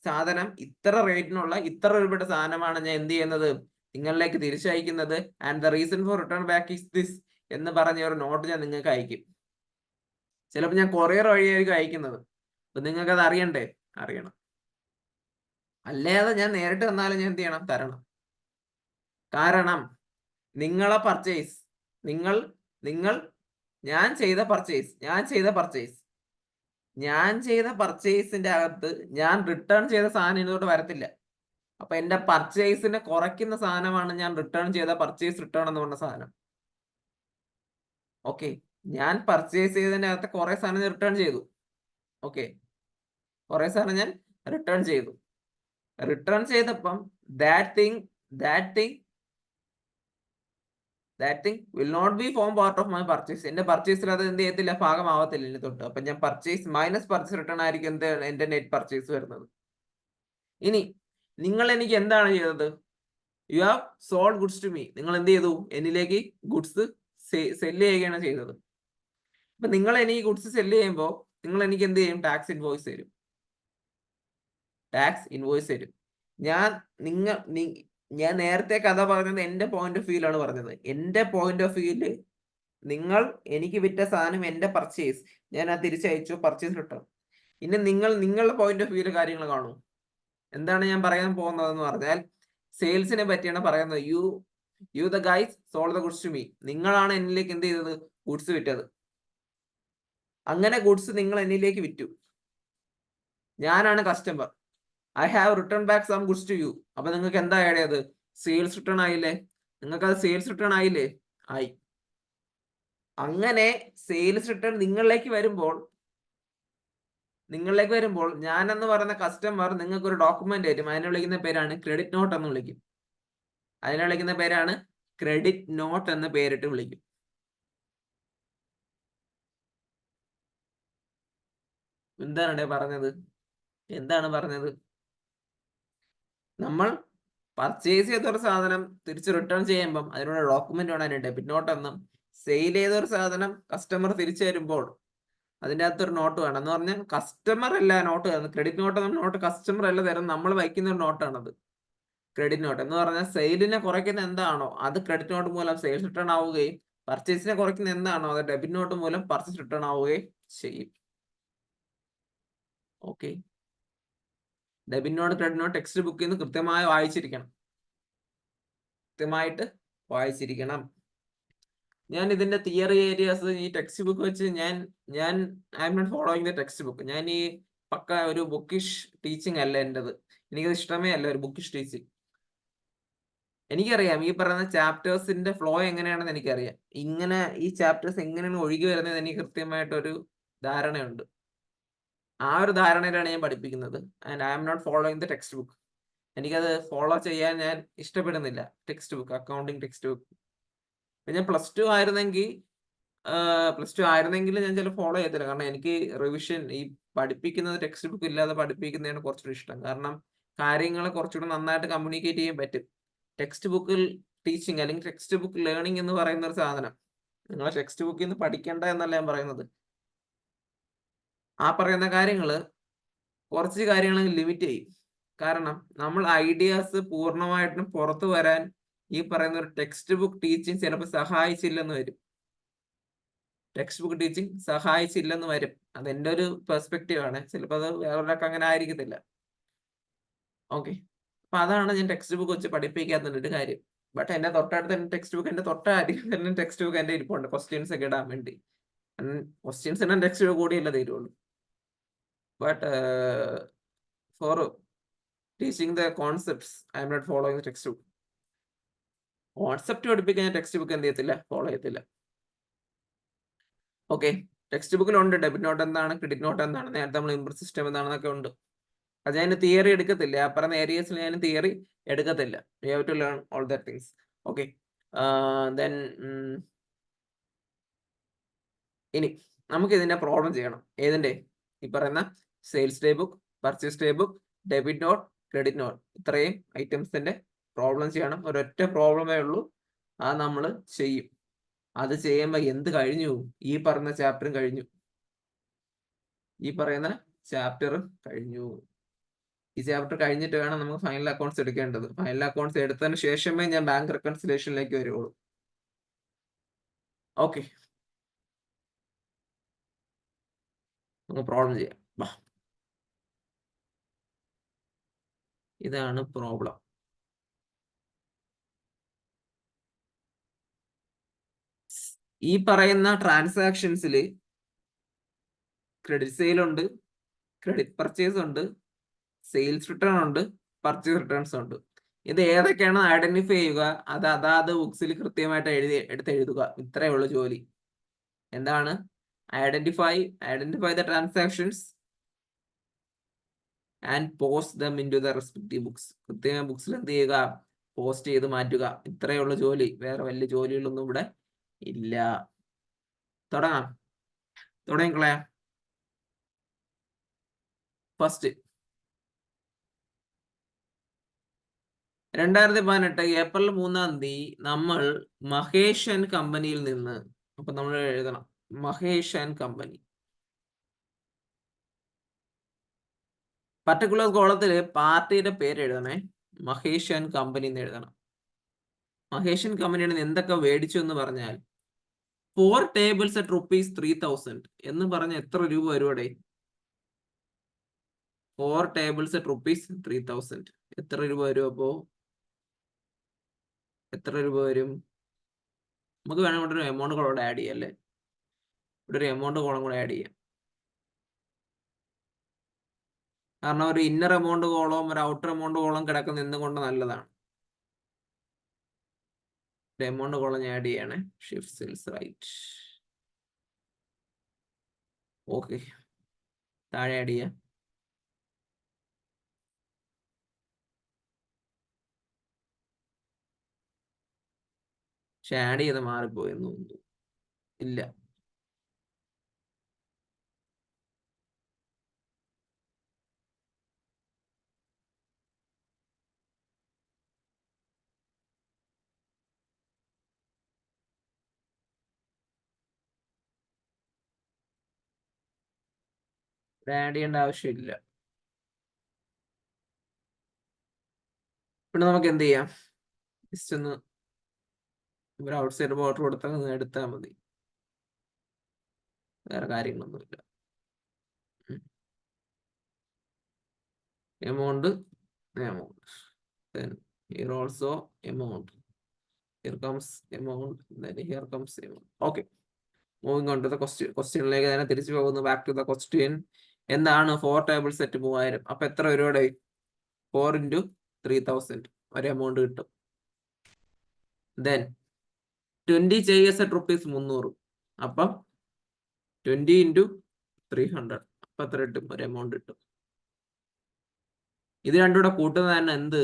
സാധനം ഇത്ര റേറ്റിനുള്ള ഇത്ര രൂപയുടെ സാധനമാണ് ഞാൻ എന്ത് ചെയ്യുന്നത്, നിങ്ങളിലേക്ക് തിരിച്ചയക്കുന്നത്. And the reason for return back is this എന്ന് പറഞ്ഞ ഒരു നോട്ട് ഞാൻ നിങ്ങൾക്ക് അയക്കും. ചിലപ്പോൾ ഞാൻ കൊറിയർ വഴിയായിരിക്കും അയക്കുന്നത്. അപ്പൊ നിങ്ങൾക്ക് അത് അറിയണ്ടേ? അറിയണം. അല്ലാതെ ഞാൻ നേരിട്ട് തന്നാലും ഞാൻ എന്ത് ചെയ്യണം? തരണം. കാരണം നിങ്ങളെ പർച്ചേസ്, ഞാൻ ചെയ്ത പർച്ചേസിന്റെ അകത്ത് ഞാൻ റിട്ടേൺ ചെയ്ത സാധനം ഇതിലോട്ട് വരത്തില്ല. അപ്പൊ എന്റെ പർച്ചേസിനെ കുറയ്ക്കുന്ന സാധനമാണ് ഞാൻ റിട്ടേൺ ചെയ്ത പർച്ചേസ് റിട്ടേൺ എന്ന് പറഞ്ഞ സാധനം. ഓക്കെ, ഞാൻ പർച്ചേസ് ചെയ്തതിന്റെ അകത്ത് കുറെ സാധനം റിട്ടേൺ ചെയ്തു. ഓക്കെ, കുറെ സാധനം ഞാൻ റിട്ടേൺ ചെയ്തപ്പം that thing will not be form part of my purchase. എന്റെ പർച്ചേസിൽ അത് എന്ത് ചെയ്യത്തില്ല, ഭാഗമാവത്തില്ല ഇനി തൊട്ട്. അപ്പൊ ഞാൻ പർച്ചേസ് മൈനസ് പർച്ചേസ് റിട്ടേൺ ആയിരിക്കും എന്റെ നെറ്റ് പർച്ചേസ് വരുന്നത്. ഇനി നിങ്ങൾ എനിക്ക് എന്താണ് ചെയ്തത്? You have sold goods to me. നിങ്ങൾ എന്ത് ചെയ്തു? എന്നിലേക്ക് ഗുഡ്സ് സെല്ല് ചെയ്യുകയാണ് ചെയ്തത്. അപ്പൊ നിങ്ങൾ എനിക്ക് ഗുഡ്സ് സെല്ല് ചെയ്യുമ്പോൾ നിങ്ങൾ എനിക്ക് എന്ത് ചെയ്യും? ടാക്സ് ഇൻവോയ്സ് തരും. ഞാൻ നേരത്തെ കഥ പറഞ്ഞത് എന്റെ പോയിന്റ് ഓഫ് വ്യൂലാണ് പറഞ്ഞത്. എന്റെ പോയിന്റ് ഓഫ് വ്യൂല് നിങ്ങൾ എനിക്ക് വിറ്റ സാധനം എന്റെ പർച്ചേസ്, ഞാൻ അത് തിരിച്ചയച്ചു, പർച്ചേസ് റിട്ടേൺ. ഇനി നിങ്ങളുടെ പോയിന്റ് ഓഫ് വ്യൂല് കാര്യങ്ങൾ കാണൂ. എന്താണ് ഞാൻ പറയാൻ പോകുന്നതെന്ന് പറഞ്ഞാൽ സെയിൽസിനെ പറ്റിയാണ് പറയുന്നത്. You the guys sold the goods to me. നിങ്ങളാണ് എന്നിലേക്ക് എന്ത് ചെയ്തത്? ഗുഡ്സ് വിറ്റത്. അങ്ങനെ ഗുഡ്സ് നിങ്ങൾ എന്നിലേക്ക് വിറ്റു. ഞാനാണ് customer. I have return back some goods to you. അപ്പൊ നിങ്ങൾക്ക് എന്താ ആയത്? സെയിൽസ് റിട്ടേൺ ആയില്ലേ? നിങ്ങൾക്ക് അത് സെയിൽസ് റിട്ടേൺ ആയില്ലേ? ആയി. അങ്ങനെ സെയിൽസ് റിട്ടേൺ നിങ്ങളിലേക്ക് വരുമ്പോൾ ഞാനെന്ന് പറയുന്ന കസ്റ്റമർ നിങ്ങൾക്ക് ഒരു ഡോക്യുമെന്റ് തരും. അതിനെ വിളിക്കുന്ന പേരാണ് ക്രെഡിറ്റ് നോട്ട് എന്ന് വിളിക്കും. ക്രെഡിറ്റ് നോട്ട് എന്ന് പേരിട്ട് വിളിക്കും. എന്താണ് പറഞ്ഞത്? നമ്മൾ പർച്ചേസ് ചെയ്തൊരു സാധനം തിരിച്ച് റിട്ടേൺ ചെയ്യുമ്പം അതിനുള്ള ഡോക്യുമെന്റ് ആണ് ഡെബിറ്റ് നോട്ട് എന്നും, സെയിൽ ചെയ്തൊരു സാധനം കസ്റ്റമർ തിരിച്ചു തരുമ്പോൾ അതിൻ്റെ അകത്തൊരു നോട്ട് വേണം. എന്ന് പറഞ്ഞാൽ കസ്റ്റമർ അല്ല നോട്ട് തരുന്നത്. ക്രെഡിറ്റ് നോട്ട് കസ്റ്റമർ അല്ല തരുന്നത്, നമ്മൾ വയ്ക്കുന്ന ഒരു നോട്ടാണത് ക്രെഡിറ്റ് നോട്ട് എന്ന് പറഞ്ഞാൽ. സെയിലിനെ കുറയ്ക്കുന്ന എന്താണോ അത് ക്രെഡിറ്റ് നോട്ട് മൂലം സെയിൽസ് റിട്ടേൺ ആവുകയും പർച്ചേസിനെ കുറയ്ക്കുന്ന എന്താണോ അത് ഡെബിറ്റ് നോട്ട് മൂലം പർച്ചേസ് റിട്ടേൺ ആവുകയും ചെയ്യും. Okay, debit note credit note text ബുക്കിൽ നിന്ന് കൃത്യമായിട്ട് വായിച്ചിരിക്കണം. ഞാൻ ഇതിന്റെ തിയറി ഏരിയാസ് ഈ ടെക്സ്റ്റ് ബുക്ക് വെച്ച് ഞാൻ I'm not following the text book. ഞാൻ ഈ പക്ക ഒരു ബുക്കിഷ് ടീച്ചിങ് അല്ല എന്റേത്. എനിക്കത് ഇഷ്ടമേ അല്ല ഒരു ബുക്കിഷ് ടീച്ചിങ്. എനിക്കറിയാം ഈ പറയുന്ന ചാപ്റ്റേഴ്സിന്റെ ഫ്ലോ എങ്ങനെയാണെന്ന് എനിക്കറിയാം. ഇങ്ങനെ ഈ ചാപ്റ്റേഴ്സ് എങ്ങനെയാണ് ഒഴുകി വരുന്നത് എനിക്ക് കൃത്യമായിട്ടൊരു ധാരണയുണ്ട്. ആ ഒരു ധാരണയിലാണ് ഞാൻ പഠിപ്പിക്കുന്നത്. And I'm not following the text book. എനിക്കത് ഫോളോ ചെയ്യാൻ ഞാൻ ഇഷ്ടപ്പെടുന്നില്ല. Textbook, accounting textbook. ഞാൻ പ്ലസ് ടു ആയിരുന്നെങ്കിൽ ഞാൻ ചില ഫോളോ ചെയ്തില്ല. കാരണം എനിക്ക് റിവിഷൻ ഈ പഠിപ്പിക്കുന്നത് ടെക്സ്റ്റ് ബുക്ക് ഇല്ലാതെ പഠിപ്പിക്കുന്നതാണ് കുറച്ചുകൂടി ഇഷ്ടം. കാരണം കാര്യങ്ങളെ കുറച്ചുകൂടി നന്നായിട്ട് കമ്മ്യൂണിക്കേറ്റ് ചെയ്യാൻ പറ്റും. ടെക്സ്റ്റ് ബുക്കിൽ ടീച്ചിങ് അല്ലെങ്കിൽ ടെക്സ്റ്റ് ബുക്ക് ലേണിംഗ് എന്ന് പറയുന്ന ഒരു സാധനം നിങ്ങൾ ടെക്സ്റ്റ് ബുക്കിൽ നിന്ന് പഠിക്കേണ്ട എന്നല്ല ഞാൻ പറയുന്നത്. ആ പറയുന്ന കുറച്ച് കാര്യങ്ങൾ ലിമിറ്റ് ചെയ്യും. കാരണം നമ്മൾ ഐഡിയാസ് പൂർണ്ണമായിട്ടും പുറത്തു വരാൻ ഈ പറയുന്ന ഒരു ടെക്സ്റ്റ് ബുക്ക് ടീച്ചിങ് ചിലപ്പോൾ സഹായിച്ചില്ലെന്ന് വരും. അത് എൻ്റെ ഒരു പെർസ്പെക്റ്റീവ് ആണ്. ചിലപ്പോൾ അത് വേറൊരാൾക്ക് അങ്ങനെ ആയിരിക്കത്തില്ല. ഓക്കെ, അപ്പൊ അതാണ് ഞാൻ ടെക്സ്റ്റ് ബുക്ക് വെച്ച് പഠിപ്പിക്കാത്തതിന്റെ ഒരു കാര്യം. ബട്ട് എന്റെ തൊട്ടടുത്ത് തന്നെ ടെക്സ്റ്റ് ബുക്ക്, എന്റെ തൊട്ടടുത്ത് തന്നെ ടെക്സ്റ്റ് ബുക്ക് എന്റെ ഇരിപ്പുണ്ട് ക്വസ്റ്റ്യൻസ് ഒക്കെ ഇടാൻ വേണ്ടി. ക്വസ്റ്റ്യൻസ് എന്നെ ടെക്സ്റ്റ് ബുക്ക് കൂടിയല്ല തരുള്ളൂ. But for teaching the concepts I'm not following the text book. Concept പഠിപ്പിക്കാൻ ടെക്സ്റ്റ് ബുക്ക് എന്ത് ചെയ്യത്തില്ല, ഫോളോ ചെയ്യത്തില്ല. ഓക്കെ, ടെക്സ്റ്റ് ബുക്കിലുണ്ട് ഡെബിറ്റ് നോട്ട് എന്താണ്, ക്രെഡിറ്റ് നോട്ട് എന്താണ്, നേരത്തെ നമ്മൾ ഇംപ്രസ് സിസ്റ്റം എന്താണെന്നൊക്കെ ഉണ്ട്. അത് ഞാൻ തിയറി എടുക്കത്തില്ല. ആ പറഞ്ഞ ഏരിയസിൽ ഞാൻ തിയറി എടുക്കത്തില്ല. You have to learn all that things. Okay, then ഇനി നമുക്ക് ഇതിന്റെ പ്രോബ്ലം ചെയ്യണം. ഏതിന്റെ? ഈ പറയുന്ന sales day book, purchase day book, debit note, credit note, ഇത്രയും ഐറ്റംസിന്റെ പ്രോബ്ലം ചെയ്യണം. ഒരൊറ്റ പ്രോബ്ലമേ ഉള്ളൂ, അത് നമ്മൾ ചെയ്യും. അത് ചെയ്യുമ്പോൾ എന്ത് കഴിഞ്ഞു? ഈ പറയുന്ന ചാപ്റ്ററും കഴിഞ്ഞു. ഈ ചാപ്റ്റർ കഴിഞ്ഞിട്ട് വേണം നമുക്ക് ഫൈനൽ അക്കൗണ്ട്സ് എടുക്കേണ്ടത്. ഫൈനൽ അക്കൗണ്ട്സ് എടുത്തതിന് ശേഷമേ ഞാൻ ബാങ്ക് റെക്കൺസിലേഷനിലേക്ക് വരുള്ളൂ. ഓക്കെ, നമുക്ക് പ്രോബ്ലം ചെയ്യാം. ഇതാണ് പ്രോബ്ലം. ഈ പറയുന്ന ട്രാൻസാക്ഷൻസിൽ ക്രെഡിറ്റ് സെയിൽ ഉണ്ട്, ക്രെഡിറ്റ് പർച്ചേസ് ഉണ്ട്, സെയിൽസ് റിട്ടേൺ ഉണ്ട്, പർച്ചേസ് റിട്ടേൺസ് ഉണ്ട്. ഇത് ഏതൊക്കെയാണ് ഐഡന്റിഫൈ ചെയ്യുക, അത് അതാത് ബുക്സിൽ കൃത്യമായിട്ട് എടുത്തെഴുതുക. ഇത്രയേ ഉള്ളൂ ജോലി. എന്താണ്? Identify the transactions and post them into the respective books. കൃത്യമായ ബുക്സിൽ എന്ത് ചെയ്യുക? പോസ്റ്റ് ചെയ്ത് മാറ്റുക. ഇത്രയേ ഉള്ളൂ ജോലി. വേറെ വലിയ ജോലികളൊന്നും ഇവിടെ ഇല്ല. തുടങ്ങാം. തുടങ്ങിക്കളയാം. ഫസ്റ്റ്, 2018 ഏപ്രിൽ 3-ാം തീയതി നമ്മൾ മഹേഷ് ആൻഡ് കമ്പനിയിൽ നിന്ന്, അപ്പൊ നമ്മൾ എഴുതണം മഹേഷ് ആൻഡ് കമ്പനി. പർട്ടിക്കുലർ കോളത്തിൽ പാർട്ടിയുടെ പേര് എഴുതണേ. മഹേഷ് ആൻഡ് കമ്പനി എന്ന് എഴുതണം. മഹേഷ് ആൻഡ് കമ്പനിയുടെ എന്തൊക്കെ മേടിച്ചു എന്ന് പറഞ്ഞാൽ 4 tables at ₹3,000 എന്ന് പറഞ്ഞ എത്ര രൂപ വരുവടെ? 4 tables at ₹3,000 എത്ര രൂപ വരും? അപ്പോ എത്ര രൂപ വരും? നമുക്ക് വേണം ഇവിടെ ഒരു എമൗണ്ട് കൂടെ ആഡ് ചെയ്യാം അല്ലേ? ഇവിടെ ഒരു എമൗണ്ട് കോളം കൂടെ ആഡ് ചെയ്യാം. കാരണം ഒരു ഇന്നർ എമൗണ്ട് കോളവും ഒരു ഔട്ടർ എമൗണ്ട് കോളം കിടക്കുന്ന എന്തുകൊണ്ട് നല്ലതാണ്. എമൗണ്ട് കോളം ഞാൻ ആഡ് ചെയ്യണേ. Shift cells right. ഓക്കെ, താഴെ ആഡ് ചെയ്യാം. പക്ഷെ ആഡ് ചെയ്ത് മാറിപ്പോയെന്ന് തോന്നുന്നു. ഇല്ല, ആഡ് ചെയ്യേണ്ട ആവശ്യമില്ല. പിന്നെ നമുക്ക് എന്ത് ചെയ്യാം? ജസ്റ്റ് ഒന്ന് ഒരു ഔട്ട്സൈഡ് ബോർഡർ കൊടുത്താൽ എടുത്താൽ മതി. വേറെ കാര്യങ്ങളൊന്നുമില്ല. Amount, then here also amount, here comes amount, then here comes amount. Okay, moving on to the ക്വസ്റ്റ്യനിലേക്ക് തന്നെ തിരിച്ചു പോകുന്നു. Back to the question. എന്താണ് 4 tables at 3000? അപ്പൊ എത്ര രൂപയുടെ? 4 into 3,000 ഒരു എമൗണ്ട് കിട്ടും. then 20 chairs at ₹300. അപ്പം 20 into 300 അപ്പൊ എത്ര കിട്ടും? ഒരു എമൗണ്ട് കിട്ടും. ഇത് രണ്ടുകൂടെ കൂട്ടുന്നത് തന്നെ എന്ത്?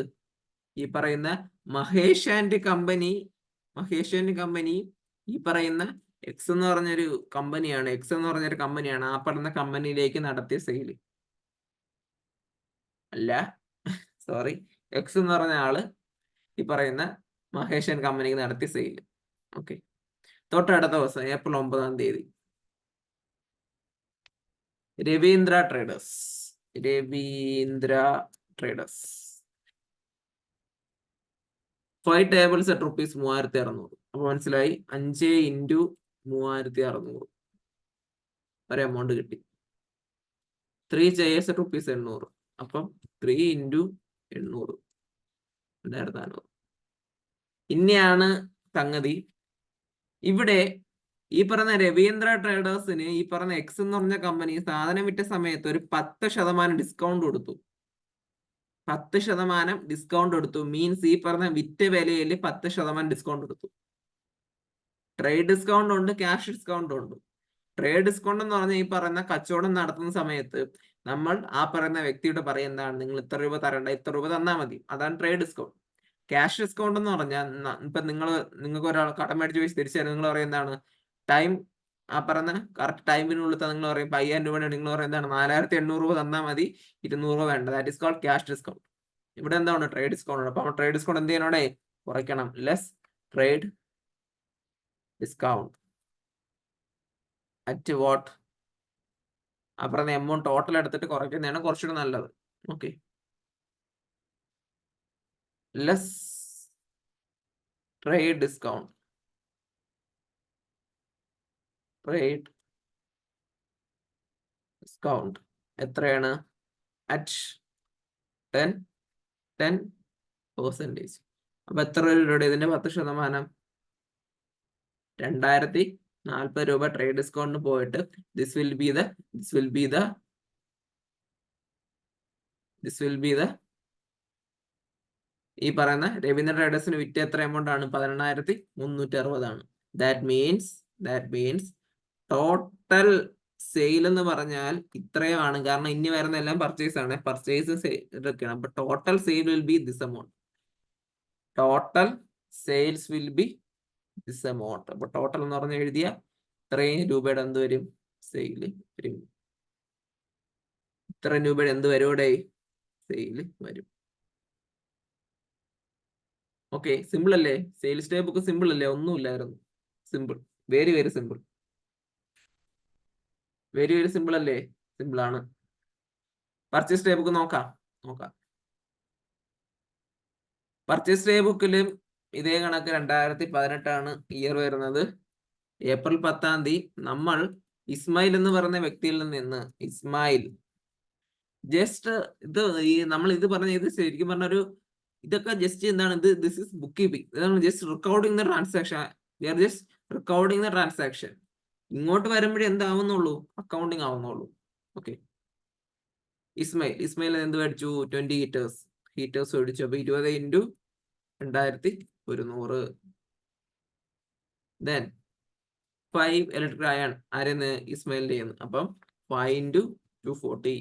ഈ പറയുന്ന മഹേഷ് ആൻഡ് കമ്പനി ഈ പറയുന്ന എക്സ് എന്ന് പറഞ്ഞൊരു കമ്പനിയാണ്. ആ പറഞ്ഞ കമ്പനിയിലേക്ക് നടത്തിയ സെയിൽ അല്ല, സോറി, എക്സ് എന്ന് പറഞ്ഞ ആള് ഈ പറയുന്ന മഹേഷ് ആൻഡ് കമ്പനിക്ക് നടത്തിയ സെയിൽ. ഓക്കെ, തൊട്ടടുത്ത ദിവസം ഏപ്രിൽ 9-ാം തീയതി രവീന്ദ്ര ട്രേഡേഴ്സ് 5 tables at ₹3,600. അപ്പൊ മനസ്സിലായി, 5 into 3,600 ഒരു എമൗണ്ട് കിട്ടി. 3 chairs at ₹800. അപ്പം 3 into 800 2,400. ഇനിയാണ് സംഗതി. ഇവിടെ ഈ പറഞ്ഞ രവീന്ദ്ര ട്രേഡേഴ്സിന് ഈ പറഞ്ഞ എക്സ് എന്ന് പറഞ്ഞ കമ്പനി സാധനം വിറ്റ സമയത്ത് ഒരു 10% ഡിസ്കൗണ്ട് കൊടുത്തു. 10% ഡിസ്കൗണ്ട് കൊടുത്തു. മീൻസ് ഈ പറഞ്ഞ വിറ്റ വിലയിൽ 10% ഡിസ്കൗണ്ട് കൊടുത്തു. ട്രേഡ് ഡിസ്കൗണ്ട് ഉണ്ട്, ക്യാഷ് ഡിസ്കൗണ്ട് ഉണ്ട്. ട്രേഡ് ഡിസ്കൗണ്ട് എന്ന് പറഞ്ഞാൽ ഈ പറയുന്ന കച്ചവടം നടത്തുന്ന സമയത്ത് നമ്മൾ ആ പറയുന്ന വ്യക്തിയോട് പറയും എന്താണ്, നിങ്ങൾ ഇത്ര രൂപ തരണ്ട, ഇത്ര രൂപ തന്നാൽ മതി. അതാണ് ട്രേഡ് ഡിസ്കൗണ്ട്. ക്യാഷ് ഡിസ്കൗണ്ട് എന്ന് പറഞ്ഞാൽ ഇപ്പൊ നിങ്ങൾക്ക് ഒരാൾ കടം മേടിച്ച് വെച്ച് തിരിച്ചു തരും. നിങ്ങൾ പറയും എന്താണ്, ടൈം ആ പറഞ്ഞ കറക്റ്റ് ടൈമിനുള്ളിൽ നിങ്ങൾ പറയും 5,000 രൂപയാണ്, നിങ്ങൾ പറയും എന്താണ് 4,800 രൂപ തന്നാൽ മതി, 200 രൂപ വേണ്ട. That is called cash discount. ഇവിടെ എന്താണ്? Trade discount. അപ്പൊ ട്രേഡ് ഡിസ്കൗണ്ട് എന്ത് ചെയ്യണോടെ? കുറയ്ക്കണം. Less trade discount at what? ആ പറഞ്ഞ എമൗണ്ട് ടോട്ടൽ എടുത്തിട്ട് കുറയ്ക്കുന്നതാണ് കുറച്ചുകൂടി നല്ലത്. Okay, less trade discount. Trade discount എത്രയാണ്? അറ്റ് 10%. അപ്പൊ എത്ര രൂപയുടെ ഇതിന്റെ 10%? 2040 രൂപ ട്രേഡ് ഡിസ്കൗണ്ടിന് പോയിട്ട് ദിസ് വിൽ ബി ദ ഈ പറയുന്ന രവീന്ദ്ര ട്രേഡേഴ്സിന് വിറ്റ എത്ര എമൗണ്ട് ആണ്? 18,360 ദാറ്റ് മീൻസ് ടോട്ടൽ സെയിൽ എന്ന് പറഞ്ഞാൽ ഇത്രയുമാണ്. കാരണം ഇനി വരുന്ന എല്ലാം പർച്ചേസ് ആണ്. പർച്ചേസ് ഇതൊക്കെയാണ്. അപ്പൊ total sale will be this amount. Total sales will be this amount. അപ്പൊ ടോട്ടൽ എന്ന് പറഞ്ഞ എഴുതിയ ഇത്രയും രൂപയുടെ എന്ത് വരും? സെയിൽ വരും. ഇത്രയും രൂപയുടെ എന്ത് വരും? ഇവിടെ സെയിൽ വരും. ഓക്കെ, സിമ്പിൾ അല്ലേ? സെയിൽസ് ഡേ ബുക്ക് സിമ്പിൾ അല്ലേ? ഒന്നുമില്ലായിരുന്നു. Simple, very very simple. Very very simple അല്ലേ? സിമ്പിൾ ആണ്. പർച്ചേസ് ഡേ ബുക്ക് നോക്കാം. പർച്ചേസ് ഡേ ബുക്കില് ഇതേ കണക്ക് 2018 ഇയർ വരുന്നത്. ഏപ്രിൽ 10 നമ്മൾ ഇസ്മായിൽ എന്ന് പറയുന്ന വ്യക്തിയിൽ നിന്ന് ഇസ്മായിൽ ജസ്റ്റ് ഇത് നമ്മൾ ഇത് പറഞ്ഞ ഇത് ശരിക്കും പറഞ്ഞൊരു ഇതൊക്കെ ജസ്റ്റ് എന്താണ് ഇത്? This is book keeping. ഇതാണ് just recording the transaction. We are just recording the transaction. ഇങ്ങോട്ട് വരുമ്പോഴേ എന്താവുന്നുള്ളൂ? അക്കൗണ്ടിങ് ആവുന്നുള്ളൂ. ഓക്കെ, ഇസ്മായിൽ എന്ത് മേടിച്ചു? 20 ഹീറ്റേഴ്സ് മേടിച്ചു. അപ്പൊ 20 × 2100. ദെൻ 5 ഇലക്ട്രിക് അയൺ ആരെന്ന്? ഇസ്മായിലിന്റെ ചെയ്യുന്നു. അപ്പം 5 × 240.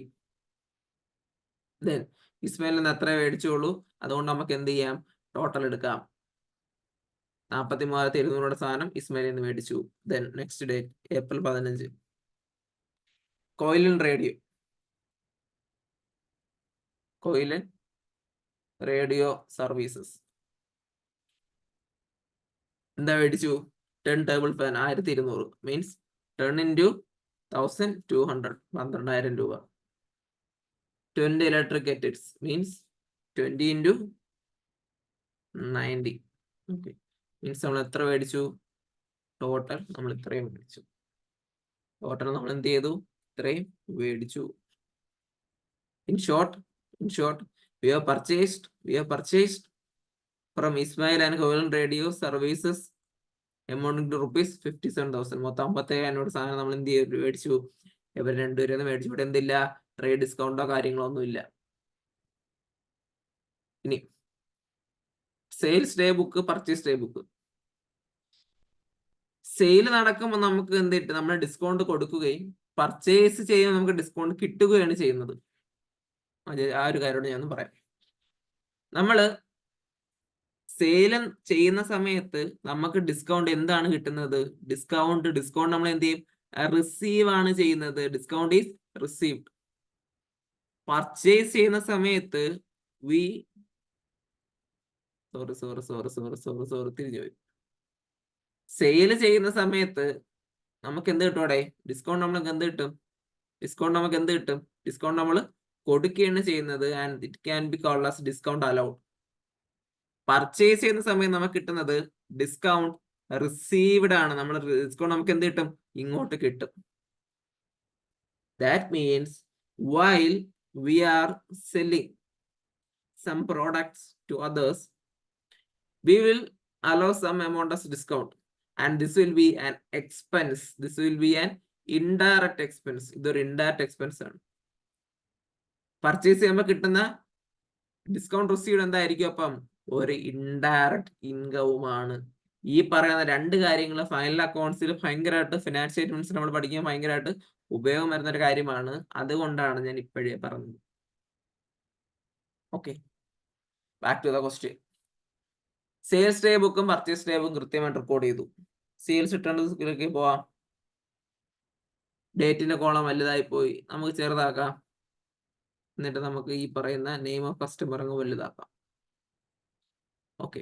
ദെൻ ഇസ്മായിൽ നിന്ന് എത്ര മേടിച്ചോളൂ? അതുകൊണ്ട് നമുക്ക് എന്ത് ചെയ്യാം? ടോട്ടൽ എടുക്കാം. 43,200 സാധനം ഇസ്മായിൽ നിന്ന് മേടിച്ചു. Then next date April 15. Koyilan radio services എന്താ മേടിച്ചു? 10 ടേബിൾ ഫാൻ 1200 മീൻസ് 10 × 1200 12,000 രൂപ. 20 electric kettles means 20 × 90. Okay, means നമ്മൾ എത്ര മേടിച്ചു? ടോട്ടൽ നമ്മൾ ഇത്രയും മേടിച്ചു. ടോട്ടൽ നമ്മൾ എന്ത് ചെയ്തു? ഇത്രയും മേടിച്ചു. In short, we have purchased from Ismail and Coilen Radio Services amounting to rupees 57,000. മൊത്തം 57,000 സാധനം നമ്മൾ എന്ത് ചെയ്തു? മേടിച്ചു. ഇവർ രണ്ടുപേരും മേടിച്ചു. ഇവിടെ എന്തില്ല? ട്രേഡ് ഡിസ്കൗണ്ടോ കാര്യങ്ങളോ ഒന്നും ഇല്ല. ഇനി sales day book, purchase day book. Sale നടക്കുമ്പോൾ നമുക്ക് എന്ത് കിട്ടും? നമ്മൾ ഡിസ്കൗണ്ട് കൊടുക്കുകയും പർച്ചേസ് ചെയ്യുമ്പോൾ നമുക്ക് ഡിസ്കൗണ്ട് കിട്ടുകയാണ് ചെയ്യുന്നത്. ആ ഒരു കാര്യമാണ് ഞാൻ പറയാം. നമ്മള് സെയിലും ചെയ്യുന്ന സമയത്ത് നമുക്ക് ഡിസ്കൗണ്ട് എന്താണ് കിട്ടുന്നത്? ഡിസ്കൗണ്ട് നമ്മൾ എന്ത് ചെയ്യും? റിസീവ് ആണ് ചെയ്യുന്നത്. Discount is received. പർച്ചേസ് ചെയ്യുന്ന സമയത്ത് തിരിഞ്ഞു പോയി. സെയിൽ ചെയ്യുന്ന സമയത്ത് നമുക്ക് എന്ത് കിട്ടും? അവിടെ ഡിസ്കൗണ്ട് നമുക്ക് എന്ത് കിട്ടും? ഡിസ്കൗണ്ട് നമ്മൾ കൊടുക്കുകയാണ് ചെയ്യുന്നത്. And it can be called as discount allowed. Purchase ചെയ്യുന്ന സമയം നമുക്ക് കിട്ടുന്നത് ഡിസ്കൗണ്ട് റിസീവ്ഡ് ആണ്. നമ്മൾ ഡിസ്കൗണ്ട് നമുക്ക് എന്ത് കിട്ടും? ഇങ്ങോട്ട് കിട്ടും. That means while we are selling some products to others, we will allow some amount of discount, and this will be an expense. This will be an indirect expense. ഇതൊരു indirect expense ആണ്. Purchase ചെയ്യുമ്പോൾ കിട്ടുന്ന discount received എന്തായിരിക്കും? അപ്പം ഒരു indirect ഇൻകവുമാണ്. ഈ പറയുന്ന രണ്ട് കാര്യങ്ങൾ ഫൈനൽ അക്കൗണ്ട്സിൽ ഭയങ്കരമായിട്ട് ഫിനാൻഷ്യൽ സ്റ്റേറ്റ്മെന്റ്സ് നമ്മൾ പഠിക്കുമ്പോൾ ഭയങ്കരമായിട്ട് ഉപയോഗം വരുന്ന ഒരു കാര്യമാണ്. അതുകൊണ്ടാണ് ഞാൻ ഇപ്പോഴേ പറഞ്ഞത്. Okay, back to the question. Sales day ബുക്കും പർച്ചേസ് ഡേ ബുക്കും കൃത്യമായിട്ട് റെക്കോർഡ് ചെയ്തു. സെയിൽസ് റിട്ടേൺ പോവാം. ഡേറ്റിന്റെ കോളം വലുതായി പോയി, നമുക്ക് ചെറുതാക്കാം. എന്നിട്ട് നമുക്ക് ഈ പറയുന്ന നെയിം ഓഫ് കസ്റ്റമർ അങ്ങ് വലുതാക്കാം. ഓക്കെ,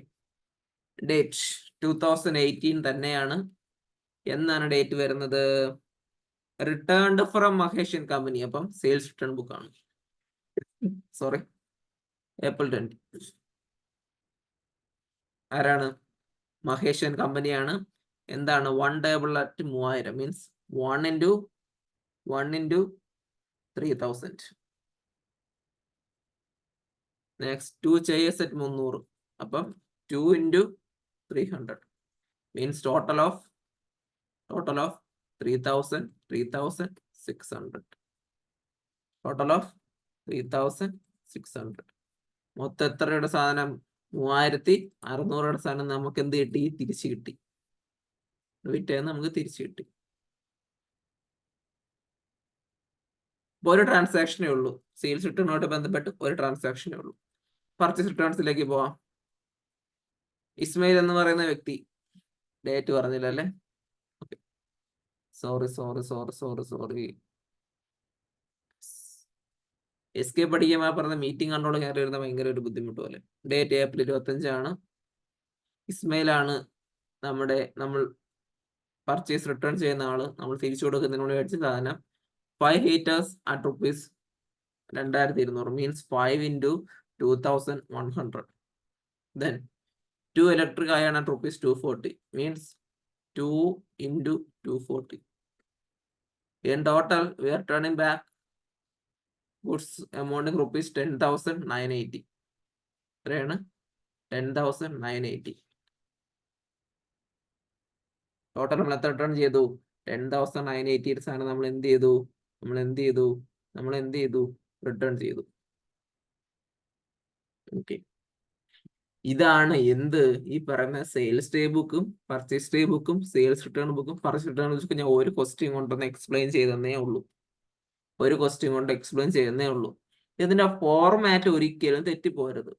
ഡേറ്റ് 2018 തന്നെയാണ്. എന്നാണ് ഡേറ്റ് വരുന്നത്? Returned from Maheshan company. അപ്പം സെയിൽസ് റിട്ടേൺ ബുക്ക് ആണ്. Sorry, April 20. ആരാണ്? മഹേഷൻ കമ്പനിയാണ്. എന്താണ് 1 table at 3000 means 1 into 3000. Next 2 chairs at 300. അപ്പം 2 into 300 മീൻസ് ടോട്ടൽ ഓഫ് 3600. Total of 3600. മൊത്തം എത്ര രൂപയുടെ സാധനം? 3600 സാധനം നമുക്ക് എന്ത് കിട്ടി? തിരിച്ചു കിട്ടി. വിറ്റേന്ന് നമുക്ക് തിരിച്ചു കിട്ടി. ഒരു ട്രാൻസാക്ഷനേ ഉള്ളൂ. സെയിൽസ് റിട്ടേണുമായിട്ട് ബന്ധപ്പെട്ട് ഒരു ട്രാൻസാക്ഷനേ ഉള്ളൂ. പർച്ചേസ് റിട്ടേൺസിലേക്ക് പോവാം. ഇസ്മയിൽ എന്ന് പറയുന്ന വ്യക്തി ഡേറ്റ് പറഞ്ഞില്ല അല്ലേ? സോറി. എസ്കേപ്പ് പഠിക്കാൻ പറഞ്ഞ മീറ്റിംഗ് കൺട്രോൾ കയറി വരുന്ന ഭയങ്കര ഒരു ബുദ്ധിമുട്ട് പോലെ. ഡേറ്റ് ഏപ്രിൽ 25 ഇസ്മയിലാണ് നമ്മൾ പർച്ചേസ് റിട്ടേൺ ചെയ്യുന്ന ആള്. നമ്മൾ തിരിച്ചു കൊടുക്കുന്നതിനോട് മേടിച്ച സാധനം 5 heaters at rupees 2200 means 5 into 2100. Then 2 electric iron at rupees 240 means 2 into 240. In total, we are turning back goods amounting rupees 10,980. 10,980. Total നമ്മൾ എത്ര റിട്ടേൺ ചെയ്തു? 10,980 സാധനം നമ്മൾ എന്ത് ചെയ്തു? റിട്ടേൺ ചെയ്തു. ഓക്കെ, ഇതാണ് എന്ത് ഈ പറയുന്ന സെയിൽസ് ഡേ ബുക്കും പർച്ചേസ് ഡേ ബുക്കും സെയിൽസ് റിട്ടേൺ ബുക്കും പർച്ചേസ് റിട്ടേൺ ബുക്കും ഞാൻ ഒരു ക്വസ്റ്റ്യൻ കൊണ്ടൊന്ന് എക്സ്പ്ലെയിൻ ചെയ്തേ ഉള്ളൂ. ഇതിന്റെ ഫോർമാറ്റ് ഒരിക്കലും തെറ്റിപ്പോരുത്.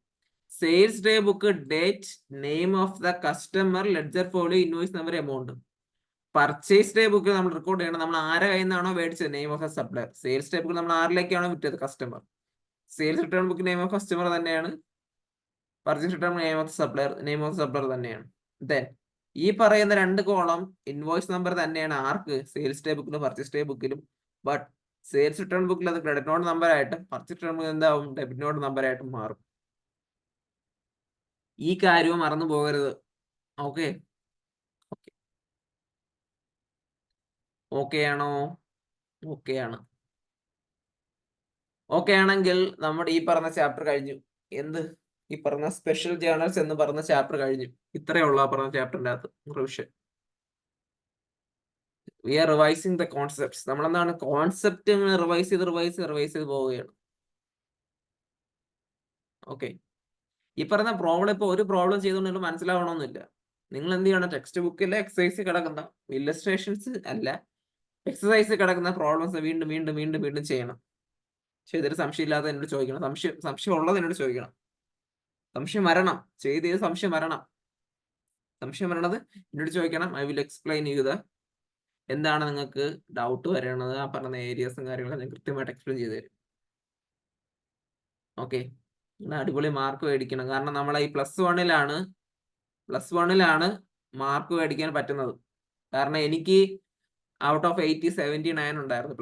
Sales day book date, name of the customer, ledger folio, invoice number, amount. Purchase day book നമ്മൾ റെക്കോർഡ് ചെയ്യണം നമ്മൾ ആരെ കയ്യിൽ നിന്നാണോ മേടിച്ചത്, name of a supplier. Sales day book നമ്മൾ ആരിലേക്കാണോ വിറ്റത്, customer. Sales return book name of customer തന്നെയാണ്. Purchase return name of supplier തന്നെയാണ്. ദെൻ ഈ പറയുന്ന 2 കോളം ഇൻവോയ്സ് നമ്പർ തന്നെയാണ് ആർക്ക്? സെയിൽസ് ഡേ ബുക്കിലും പർച്ചേസ് ഡേ ബുക്കിലും. ബട്ട് സെയിൽസ് റിട്ടേൺ ബുക്കിൽ അത് ക്രെഡിറ്റ് നോട്ട് നമ്പർ ആയിട്ടും പർച്ചേസ് റിട്ടേൺ ബുക്കിൽ എന്താവും? ഡെബിറ്റ് നോട്ട് നമ്പർ ആയിട്ടും മാറും. ഈ കാര്യവും മറന്നു പോകരുത്. ഓക്കെ ആണോ? ഓക്കെ ആണെങ്കിൽ നമ്മുടെ ഈ പറഞ്ഞ ചാപ്റ്റർ കഴിഞ്ഞു. എന്ത്? ഈ പറഞ്ഞ സ്പെഷ്യൽ ജേർണൽസ് എന്ന് പറഞ്ഞ ചാപ്റ്റർ കഴിഞ്ഞു. ഇത്രയേ ഉള്ളൂ ആ പറഞ്ഞ ചാപ്റ്ററിന്റെ അകത്ത് revision. We are revising the concepts. നമ്മളെന്താണ് കോൺസെപ്റ്റ് റിവൈസ് ചെയ്ത് പോവുകയാണ്. ഓക്കെ, ഈ പറഞ്ഞ പ്രോബ്ലം ഇപ്പൊ ഒരു പ്രോബ്ലം ചെയ്തുകൊണ്ട് മനസ്സിലാവണമെന്നില്ല. നിങ്ങൾ എന്ത് ചെയ്യണം? ടെക്സ്റ്റ് ബുക്കിലെ എക്സസൈസ് കിടക്കുന്ന ഇല്ലസ്ട്രേഷൻസ് അല്ല, എക്സസൈസ് കിടക്കുന്ന പ്രോബ്ലംസ് വീണ്ടും ചെയ്യണം. ചെയ്തിട്ട് സംശയമില്ലാതെ എന്നോട് ചോദിക്കണം. സംശയം ഉള്ളത് എന്നോട് ചോദിക്കണം. സംശയം വരണം. സംശയം വരണത് എന്നോട് ചോദിക്കണം. ഐ വിൽ എക്സ്പ്ലെയിൻ ചെയ്ത് എന്താണ് നിങ്ങൾക്ക് ഡൗട്ട് വരണത്. ആ പറഞ്ഞ ഏരിയസും കാര്യങ്ങളൊക്കെ ഞാൻ കൃത്യമായിട്ട് എക്സ്പ്ലെയിൻ ചെയ്ത് തരും. ഓക്കെ, അടിപൊളി മാർക്ക് മേടിക്കണം. കാരണം നമ്മളെ ഈ പ്ലസ് വണ്ണിലാണ് മാർക്ക് മേടിക്കാൻ പറ്റുന്നത്. കാരണം എനിക്ക് ഔട്ട് ഓഫ് 80 79 ഉണ്ടായിരുന്നു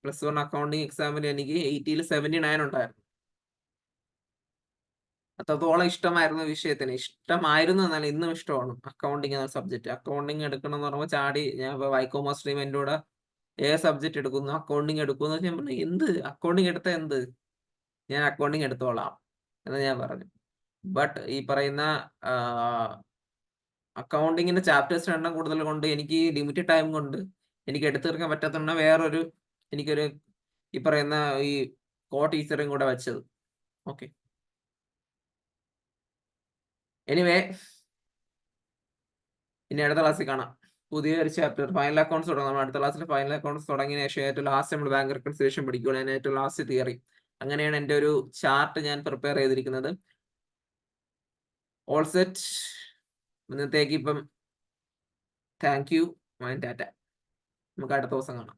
പ്ലസ് വൺ അക്കൗണ്ടിങ് എക്സാമിൽ. എനിക്ക് 80 79 ഉണ്ടായിരുന്നു. അത്രത്തോളം ഇഷ്ടമായിരുന്നു വിഷയത്തിന്. എന്നാൽ ഇന്നും ഇഷ്ടമാണ് അക്കൗണ്ടിങ് എന്ന സബ്ജക്ട്. അക്കൗണ്ടിങ് എടുക്കണം എന്ന് പറയുമ്പോൾ ചാടി ഞാൻ വൈക്കോമേഴ്സ് സ്ട്രീം എൻ്റെ കൂടെ ഏത് സബ്ജക്ട് എടുക്കുന്നു, അക്കൗണ്ടിങ് എടുക്കുന്നു. ഞാൻ പറഞ്ഞു എന്ത് അക്കൗണ്ടിങ് എടുത്ത എന്ത്, ഞാൻ അക്കൗണ്ടിങ് എടുത്തോളാം എന്ന് ഞാൻ പറഞ്ഞു. ബട്ട് ഈ പറയുന്ന അക്കൗണ്ടിങ്ങിന്റെ ചാപ്റ്റേഴ്സ് എണ്ണം കൂടുതൽ കൊണ്ട് എനിക്ക് ലിമിറ്റഡ് ടൈം കൊണ്ട് എനിക്ക് എടുത്തു തീർക്കാൻ പറ്റാത്തതുകൊണ്ട് എനിക്കൊരു ഈ പറയുന്ന ഈ കോ ടീച്ചറും കൂടെ വെച്ചത്. ഓക്കെ, എനിവേ ഇനി അടുത്ത ക്ലാസ്സിൽ കാണാം. പുതിയൊരു ചാപ്റ്റർ ഫൈനൽ അക്കൗണ്ട്സ് തുടങ്ങാം. നമ്മൾ അടുത്ത ക്ലാസ്സിൽ ഫൈനൽ അക്കൗണ്ട്സ് തുടങ്ങിയ ശേഷം ഏറ്റവും ലാസ്റ്റ് നമ്മൾ ബാങ്ക് റെക്കൺസിലേഷൻ പഠിക്കുകയാണ്. ഞാൻ ഏറ്റവും ലാസ്റ്റ് തിയറി. അങ്ങനെയാണ് എൻ്റെ ഒരു ചാർട്ട് ഞാൻ പ്രിപ്പയർ ചെയ്തിരിക്കുന്നത്. All set. ഇന്നത്തേക്ക് ഇപ്പം താങ്ക് യു. ടാറ്റ. നമുക്ക് അടുത്ത ദിവസം കാണാം.